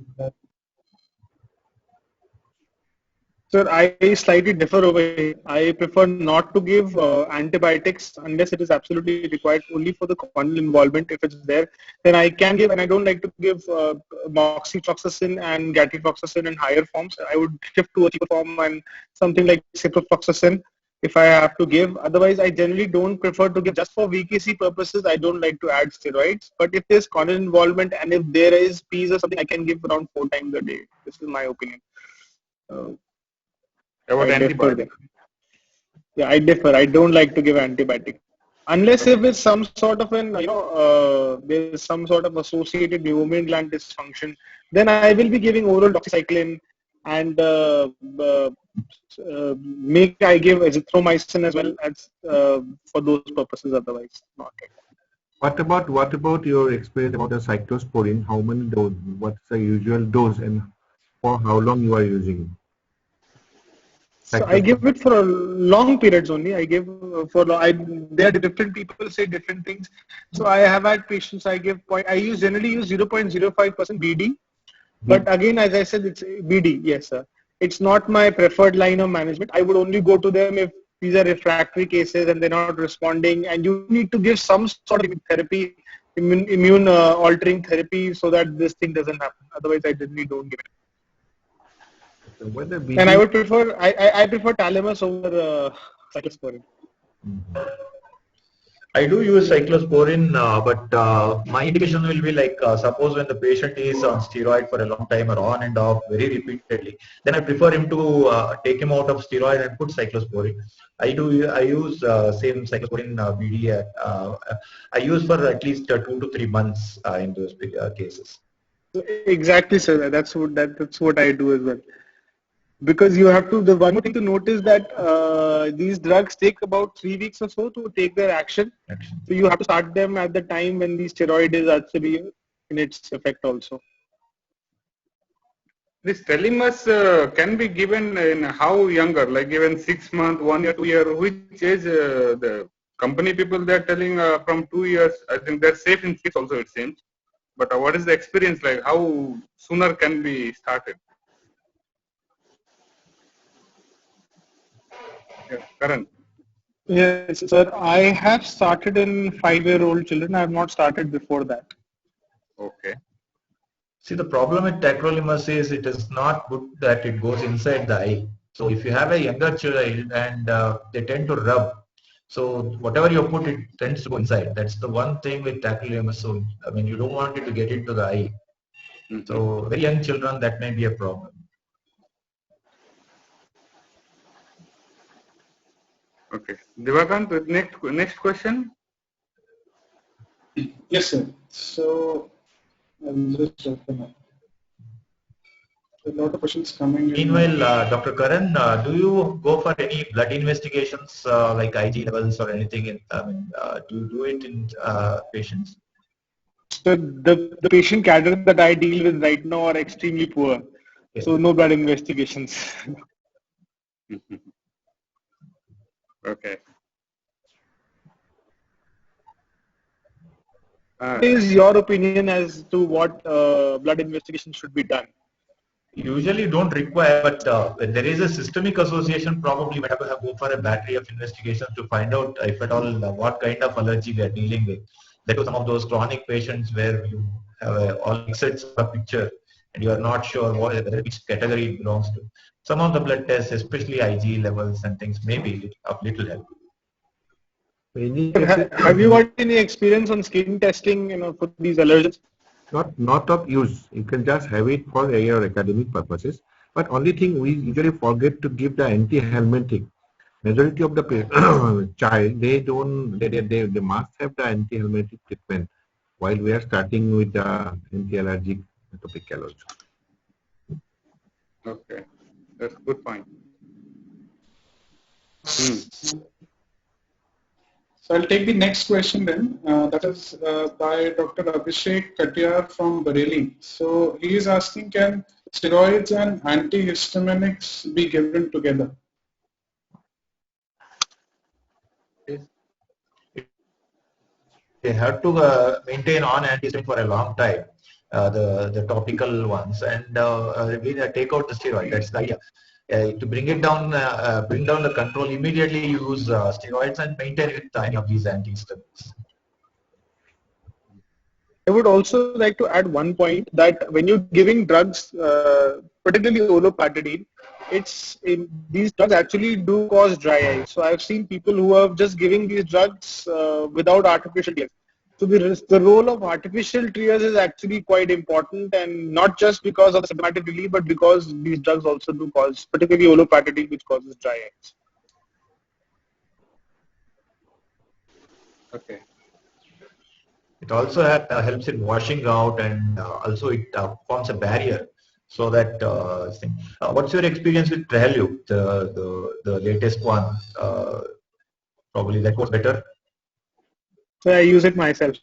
Sir, I slightly differ over here. I prefer not to give antibiotics unless it is absolutely required only for the corneal involvement. If it's there, then I can give, and I don't like to give moxifloxacin and gatifloxacin in higher forms. I would shift to a cheaper form and something like ciprofloxacin if I have to give. Otherwise, I generally don't prefer to give just for VKC purposes. I don't like to add steroids. But if there's corneal involvement and if there is P's or something, I can give around 4 times a day. This is my opinion. About antibiotics? Yeah, I differ. I don't like to give antibiotic unless if it's some sort of an there's some sort of associated meibomian gland dysfunction. Then I will be giving oral doxycycline and I give azithromycin as well as for those purposes. Otherwise, not. What about your experience about the cyclosporin? How many dose? What's the usual dose and for how long you are using? So I give it for long periods only. I give there are different people say different things. So I have had patients. I generally use 0.05% BD. But again, as I said, it's BD. Yes, sir. It's not my preferred line of management. I would only go to them if these are refractory cases and they're not responding, and you need to give some sort of therapy, immune altering therapy, so that this thing doesn't happen. Otherwise, I generally don't give it. And I would prefer I prefer Talamus over cyclosporin. I do use cyclosporin, but my indication will be like suppose when the patient is on steroid for a long time or on and off very repeatedly, then I prefer him to take him out of steroid and put cyclosporin. I use same cyclosporin BD. I use for at least 2 to 3 months in those cases. Exactly, sir. That's what I do as well. Because you have to, the one thing to notice that these drugs take about 3 weeks or so to take their action. So you have to start them at the time when the steroid is actually in its effect also. This Telemus can be given in how younger, like given 6 months, 1 year, 2 years, which age the company people they're telling from 2 years. I think they're safe in kids also, it seems. But what is the experience like? How sooner can be started? Karan. Yes, sir. I have started in 5-year-old children. I have not started before that. Okay. See, the problem with tacrolimus is it is not good that it goes inside the eye. So if you have a younger child and they tend to rub, so whatever you put, it tends to go inside. That's the one thing with tacrolimus. So I mean, you don't want it to get into the eye. So very young children, that may be a problem. Okay. Devakant, next question. Yes, sir. So I'll just open it. A lot of questions coming in. Meanwhile, Dr. Karan, do you go for any blood investigations like IG levels or anything? Do you do it in patients? So the patient cadre that I deal with right now are extremely poor. Okay. So no blood investigations. Okay. What is your opinion as to what blood investigation should be done? Usually don't require, but when there is a systemic association, probably we have to go for a battery of investigations to find out if at all what kind of allergy we are dealing with. That was some of those chronic patients where you have all exits of a picture and you are not sure which category it belongs to. Some of the blood tests, especially IgE levels and things, may be of little help. Have you got any experience on skin testing, for these allergens? Not of use. You can just have it for your academic purposes. But only thing we usually forget to give the anti-helmintic. Majority of the child, they must have the anti-helmintic treatment while we are starting with the anti-allergic atopic allergy. Okay, that's a good point. So I'll take the next question then. That is by Dr. Abhishek Katiyar from Bareilly. So he is asking, can steroids and antihistaminics be given together? They have to maintain on antihistamine for a long time, the topical ones, and we take out the steroid. That's the idea. To bring it down, bring down the control, immediately use steroids and maintain it with any of these antihistamines. I would also like to add one point that when you're giving drugs, particularly olopatadine, these drugs actually do cause dry eye. So I've seen people who are just giving these drugs without artificial tears. So the role of artificial tears is actually quite important, and not just because of the symptomatic relief, but because these drugs also do cause, particularly olopatadine, which causes dry eyes. Okay. It also helps in washing out, and also it forms a barrier. So that what's your experience with Trehalute, the latest one? Probably that was better. So I use it myself.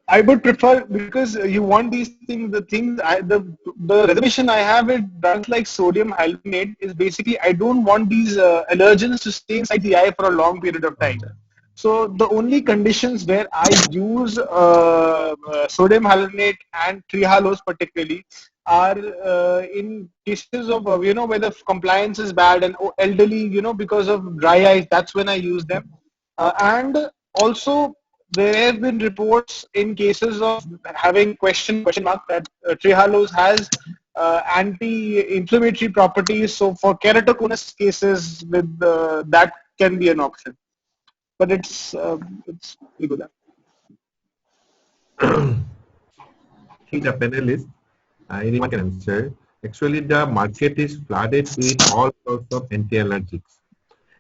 I would prefer, because you want these things. The reservation I have with drugs like sodium hyaluronate is basically I don't want these allergens to stay inside the eye for a long period of time. So the only conditions where I use sodium hyaluronate and Trehalose particularly are in cases of where the compliance is bad and elderly, because of dry eyes. That's when I use them, and also there have been reports in cases of having question mark that Trehalose has anti-inflammatory properties. So for keratoconus cases, with that can be an option. But it's pretty good. The panelists, anyone can answer. Actually, the market is flooded with all sorts of anti-allergics.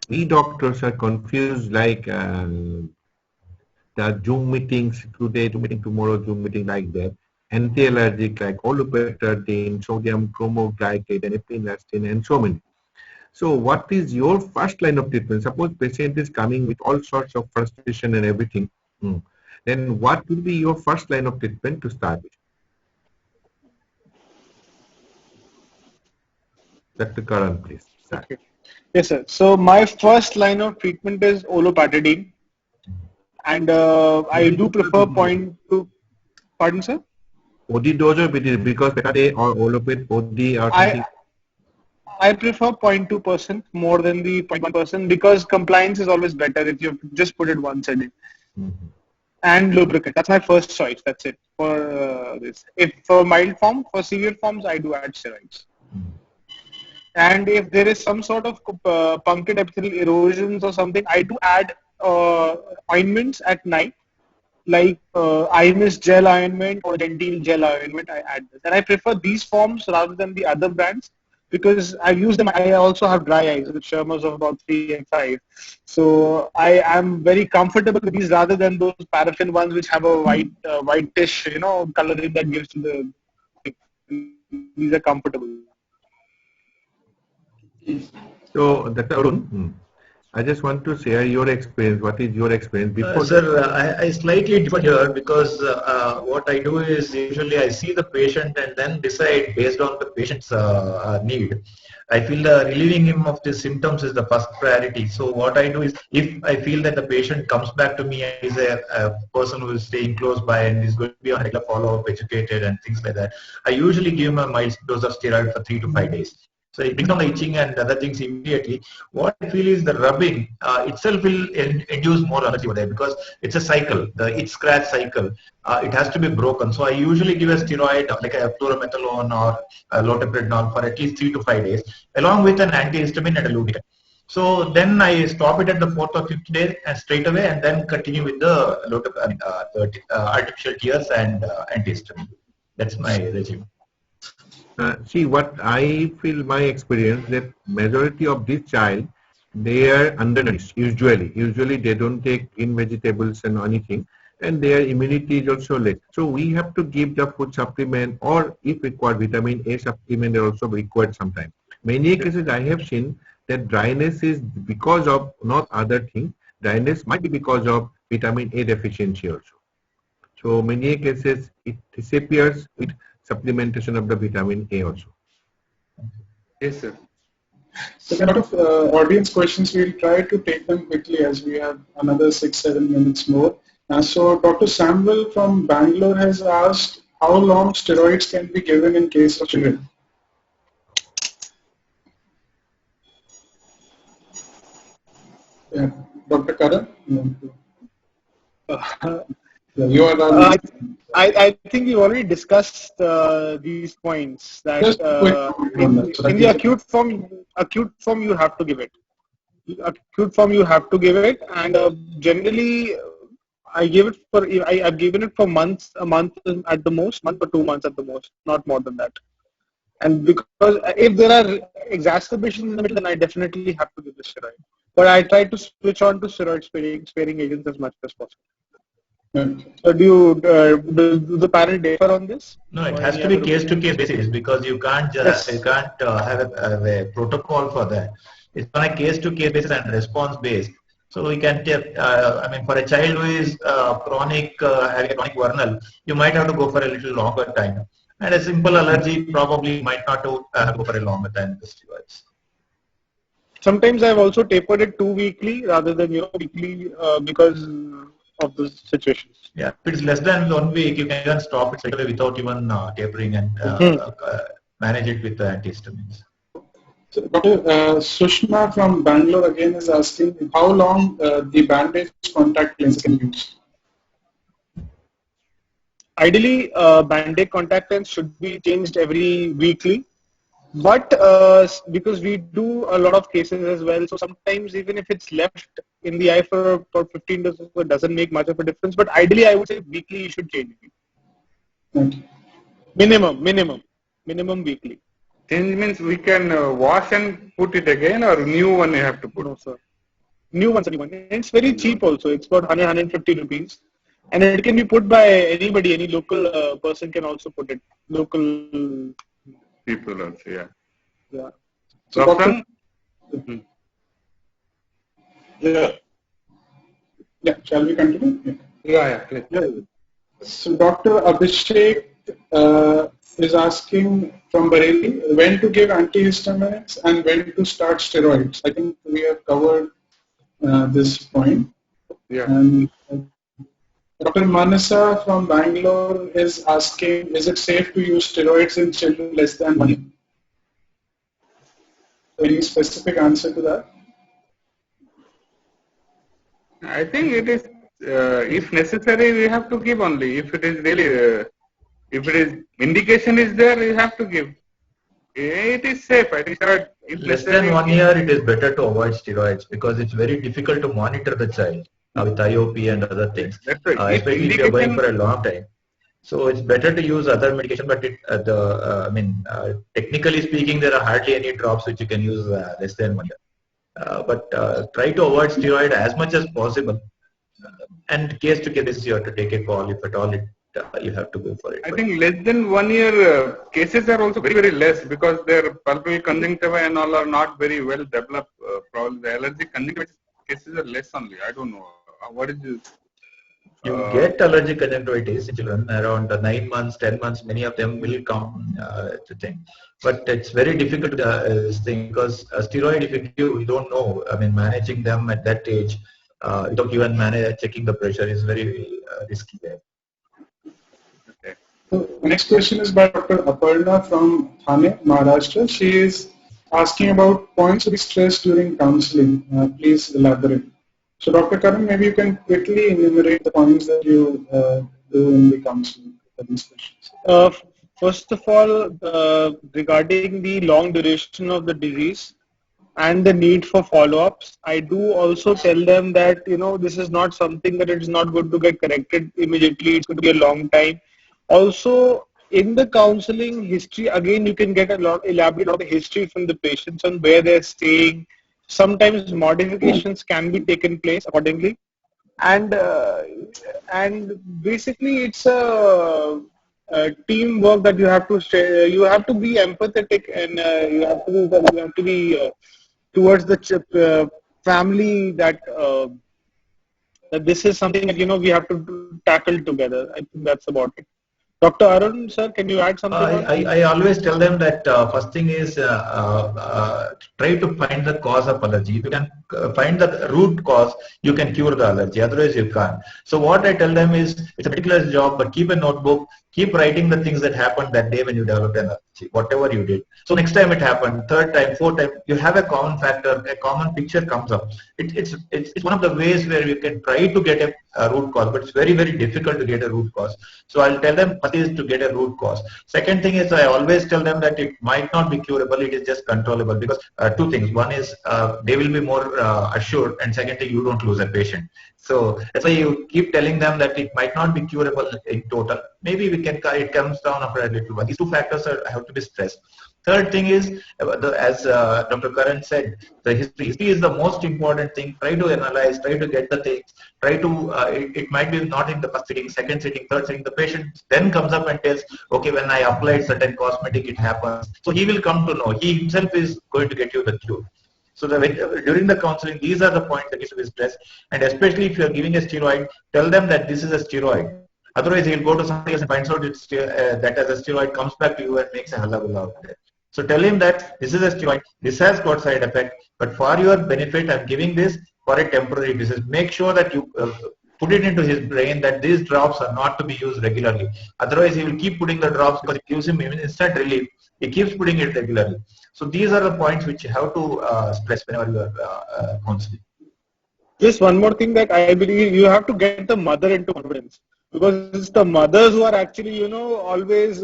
We doctors are confused, like the Zoom meetings today, Zoom meeting tomorrow, Zoom meeting like that. Anti-allergic like olopatadine, sodium chromoglycate, and epinephrine, and so many. So what is your first line of treatment? Suppose patient is coming with all sorts of frustration and everything. Then what will be your first line of treatment to start with? Dr. Karan, please. Okay. Yes, sir. So my first line of treatment is olopatadine. And I do prefer 0.2. Pardon, sir? OD dose or BD, because Petade or Olopet OD or something? I prefer 0.2% more than the 0.1% because compliance is always better if you just put it once a day. And lubricant. That's my first choice. That's it for this. If for mild form, for severe forms, I do add steroids. And if there is some sort of punctate epithelial erosions or something, I do add ointments at night, like Imis gel ointment or Dentyl gel ointment. I add this, and I prefer these forms rather than the other brands because I've used them. I also have dry eyes with Shermers of about 3 and 5. So I am very comfortable with these rather than those paraffin ones which have a whitish, coloring that gives to the. These are comfortable. So, Dr. Arun, I just want to share your experience. What is your experience before? Sir, I slightly differ here because what I do is usually I see the patient and then decide based on the patient's need. I feel relieving him of the symptoms is the first priority. So what I do is, if I feel that the patient comes back to me and is a person who is staying close by and is going to be on regular follow-up, educated and things like that, I usually give him a mild dose of steroid for 3 to 5 days. So it brings down the itching and other things immediately. What I feel is the rubbing itself will induce more allergy over there because it's a cycle, the itch scratch cycle. It has to be broken. So I usually give a steroid like a fluoromethalone or a loteprednol for at least 3 to 5 days, along with an antihistamine and a lubricant. So then I stop it at the 4th or 5th day and straight away, and then continue with the artificial tears and antihistamine. That's my regime. See, what I feel, my experience, that majority of this child, they are undernourished usually they don't take in vegetables and anything, and their immunity is also less. So we have to give the food supplement, or if required vitamin A supplement are also required sometimes. Many cases I have seen that dryness is because of not other thing, dryness might be because of vitamin A deficiency also. So many cases it disappears with supplementation of the vitamin A also. Yes, sir. So a lot of audience questions. We'll try to take them quickly as we have another 6-7 minutes more. So Dr. Samuel from Bangalore has asked how long steroids can be given in case of children. Yeah. Dr. Karan? You are I think you already discussed these points that in the acute form you have to give it. Acute form you have to give it, and generally I've given it for months, a month at the most, month or 2 months at the most, not more than that. And because if there are exacerbations in the middle, then I definitely have to give the steroid. But I try to switch on to steroid sparing agents as much as possible. So do the panel differ on this? No, it has to be case-to-case basis because you can't just have a protocol for that. It's on a case-to-case basis and response-based. So we can take, for a child who is having a chronic vernal, you might have to go for a little longer time. And a simple allergy probably might not go for a longer time with steroids. Sometimes I've also tapered it 2 weekly rather than weekly because of the situations. Yeah, if it's less than 1 week, you can even stop it straight away without even tapering and manage it with the antihistamines. So, Dr. Sushma from Bangalore again is asking how long the bandage contact lens can use. Ideally, bandage contact lens should be changed every weekly. But because we do a lot of cases as well, so sometimes even if it's left in the eye for 15 days, it doesn't make much of a difference. But ideally, I would say weekly you should change it. Okay. Minimum weekly. Change means we can wash and put it again, or new one you have to put? No, sir. New one's a new one. It's very cheap also. It's about 150 rupees. And it can be put by anybody, any local person can also put it. Local people also, yeah. Yeah. So Doctor? Yeah, shall we continue? Yeah. So Dr. Abhishek is asking from Bareilly when to give antihistamines and when to start steroids. I think we have covered this point. Yeah. And Dr. Manasa from Bangalore is asking, is it safe to use steroids in children less than 1 year? Any specific answer to that? I think it is, if necessary, we have to give only. If it is really, if it is indication is there, you have to give. It is safe. I think if less than 1 year, it is better to avoid steroids because it's very difficult to monitor the child with IOP and other things. That's right. Especially if you are going for a long time. So it's better to use other medication, but technically speaking, there are hardly any drops which you can use less than 1 year. But try to avoid steroid as much as possible. And case to case basis, you have to take a call. If at all you have to go for it. I think less than 1 year cases are also very, very less because their pulmonary conjunctiva and all are not very well developed. Probably the allergic conjunctivitis cases are less only. I don't know. What is this? You get allergic conjunctivitis in children around 9 months, 10 months. Many of them will come to thing, but it's very difficult this thing because steroid, if you don't know, managing them at that age without even checking the pressure is very risky there. Okay. So the next question is by Dr. Aparna from Thane, Maharashtra. She is asking about points to be stressed during counseling. Please elaborate. So, Dr. Karan, maybe you can quickly enumerate the points that you do in the counseling for these questions. First of all, regarding the long duration of the disease and the need for follow-ups, I do also tell them that, this is not something that it is not going to get corrected immediately. It's going to be a long time. Also, in the counseling history, again, you can get elaborate on the history from the patients on where they're staying. Sometimes modifications can be taken place accordingly, and basically it's a teamwork that you have to share. You have to be empathetic, and you have to be towards the family that this is something that we have to tackle together. I think that's about it. Dr. Arun, sir, can you add something? I always tell them that first thing is try to find the cause of allergy. If you can find the root cause, you can cure the allergy. Otherwise, you can't. So what I tell them is, it's a meticulous job, but keep a notebook. Keep writing the things that happened that day when you developed an allergy, whatever you did. So next time it happened, third time, fourth time, you have a common factor, a common picture comes up. It's one of the ways where you can try to get a root cause, but it's very, very difficult to get a root cause. So I'll tell them what is to get a root cause. Second thing is, I always tell them that it might not be curable, it is just controllable, because two things. One is they will be more assured, and second thing, you don't lose a patient. So that's why you keep telling them that it might not be curable in total. Maybe it comes down after a little while. These two factors have to be stressed. Third thing is, as Dr. Karan said, the history. History is the most important thing. Try to analyze, try to get the things, try to, it might be not in the first sitting, second sitting, third sitting. The patient then comes up and tells, okay, when I applied certain cosmetic, it happens. So he will come to know. He himself is going to get you the cure. So during the counseling, these are the points that need to be stressed. And especially if you are giving a steroid, tell them that this is a steroid. Otherwise, he will go to somebody else and finds out that as a steroid comes back to you and makes a hullabaloo out there. So tell him that this is a steroid, this has got side effect, but for your benefit, I'm giving this for a temporary basis. Make sure that you put it into his brain that these drops are not to be used regularly. Otherwise, he will keep putting the drops because it gives him instant relief. He keeps putting it regularly. So these are the points which you have to stress whenever you are counseling. Just one more thing that I believe you have to get the mother into confidence, because it's the mothers who are actually, always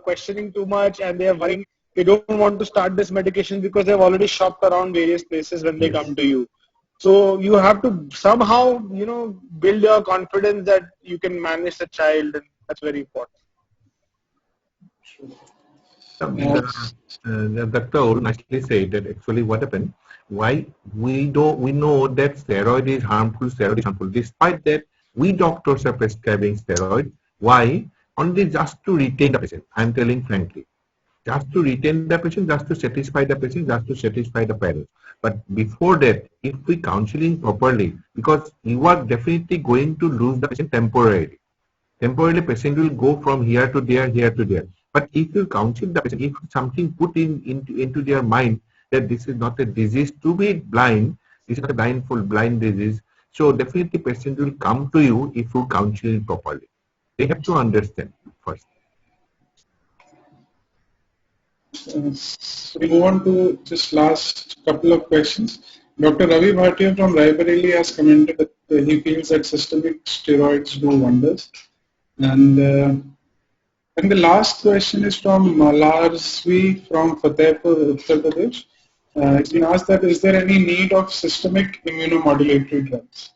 questioning too much, and they are worrying. They don't want to start this medication because they've already shopped around various places when they come to you. So you have to somehow, build your confidence that you can manage the child, and that's very important. Dr. Or nicely said that actually what happened, why we know that steroid is harmful, Despite that, we doctors are prescribing steroid. Why? Only just to retain the patient. I'm telling frankly. Just to retain the patient, just to satisfy the patient, just to satisfy the parents. But before that, if we counseling properly, because you are definitely going to lose the patient temporarily. Temporarily, patient will go from here to there, here to there. But if you counsel the patient, if something put into their mind that this is not a disease to be blind, this is not a blind disease, so definitely patient will come to you if you counsel properly. They have to understand first. So we move on to just last couple of questions. Dr. Ravi Bhatia from Raebareli has commented that he feels that systemic steroids do wonders. And the last question is from Malarsvi from Fatehpur, Uttar Pradesh. It's been asked that is there any need of systemic immunomodulatory drugs?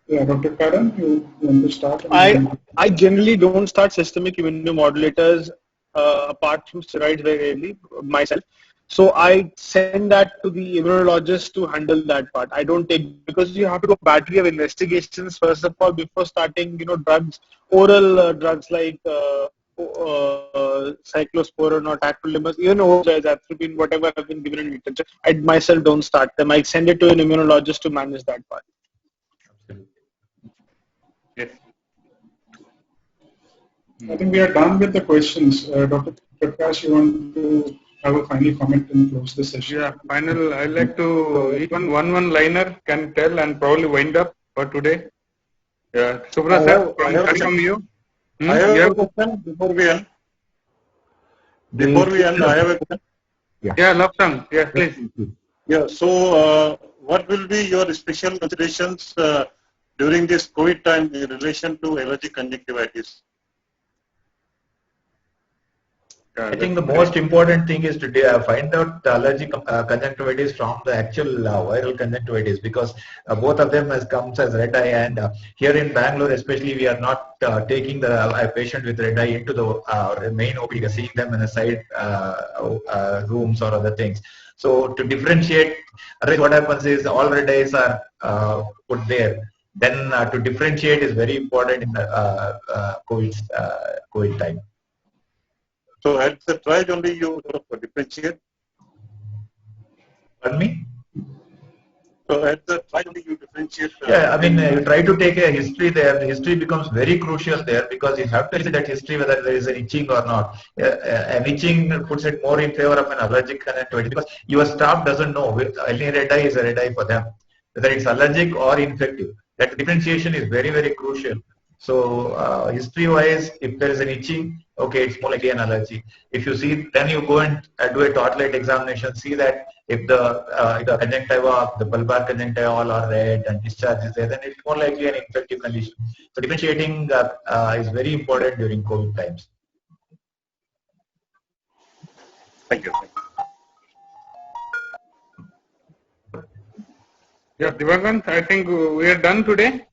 Yeah, Dr. Karan, you want to start? I generally don't start systemic immunomodulators apart from steroids very rarely myself. So I send that to the immunologist to handle that part. I don't take, because you have to do a battery of investigations first of all before starting, drugs, oral drugs like cyclosporin or tacrolimus, even opioids, atropine, whatever have been given in literature. I myself don't start them. I send it to an immunologist to manage that part. Yes. I think we are done with the questions. Dr. Prakash, you want to have a final comment and close the session? Yeah, final. I'd like to, each one liner can tell and probably wind up for today. Yeah, Subra sir, from you. I have a question before we end. I have a question. Yeah, Lobsang. Yeah, please. Yeah, so what will be your special considerations during this COVID time in relation to allergic conjunctivitis? I think the most important thing is to find out the allergic conjunctivitis from the actual viral conjunctivitis, because both of them comes as red eye, and here in Bangalore especially we are not taking the patient with red eye into the main OP, seeing them in the side rooms or other things. So to differentiate, otherwise what happens is all red eyes are put there. Then to differentiate is very important in the COVID time. So at the trial only you sort of differentiate? Pardon me? So at the trial only you differentiate? Yeah, I mean, you try to take a history there. The history becomes very crucial there, because you have to see that history whether there is an itching or not. An itching puts it more in favor of an allergic conjunctivitis, because your staff doesn't know. Any red eye is a red eye for them, whether it's allergic or infective. That differentiation is very, very crucial. So history-wise, if there is an itching, okay, it's more likely an allergy. If you see, then you go and do a torchlight examination, see that if the conjunctiva, the bulbar conjunctiva all are red and discharge is there, then it's more likely an infective condition. So differentiating is very important during COVID times. Thank you. Yeah, Divakant, I think we are done today.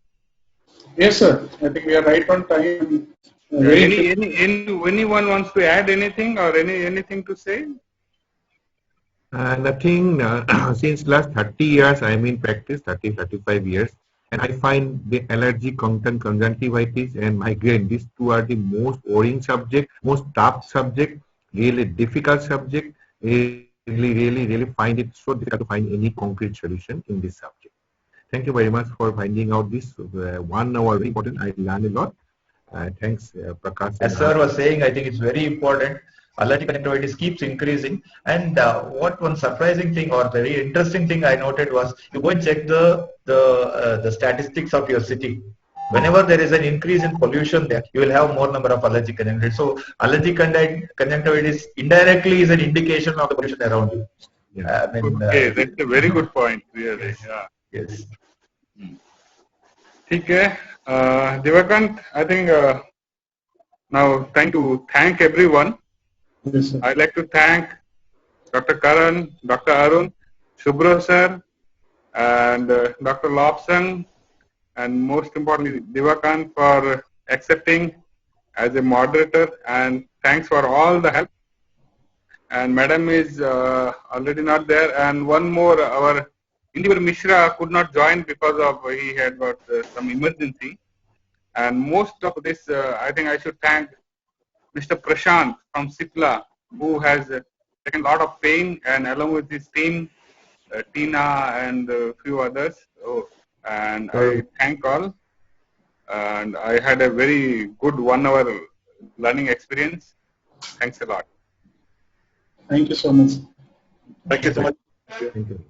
Yes, sir. I think we are right on time. Anyone wants to add anything or anything to say? Nothing. Since last 30 years, I'm in practice, 35 years, and I find the allergic conjunctivitis and migraine, these two are the most worrying subject, most tough subject, really difficult subject. Really find it so difficult to find any concrete solution in this subject. Thank you very much for finding out this 1 hour. Very important. I learned a lot. Thanks, Prakash. As sir was saying, I think it's very important. Allergic conjunctivitis keeps increasing, and what one surprising thing or very interesting thing I noted was, you go and check the statistics of your city. Whenever there is an increase in pollution there, you will have more number of allergic conjunctivitis. So allergic conjunctivitis indirectly is an indication of the pollution around you. Yeah. Okay, that's a very good point, really. Yeah. Yes. Okay, Divakant, I think now trying to thank everyone. Yes, sir. I'd like to thank Dr. Karan, Dr. Arun, Subra sir, and Dr. Lobsang, and most importantly Divakant for accepting as a moderator, and thanks for all the help. And Madam is already not there, and one more, our Indivar Mishra could not join because of he had got some emergency. And most of this, I think I should thank Mr. Prashant from Sipla, who has taken a lot of pain, and along with his team, Tina and a few others. So, and I thank all. And I had a very good 1 hour learning experience. Thanks a lot. Thank you so much. Thank you so much. Thank you.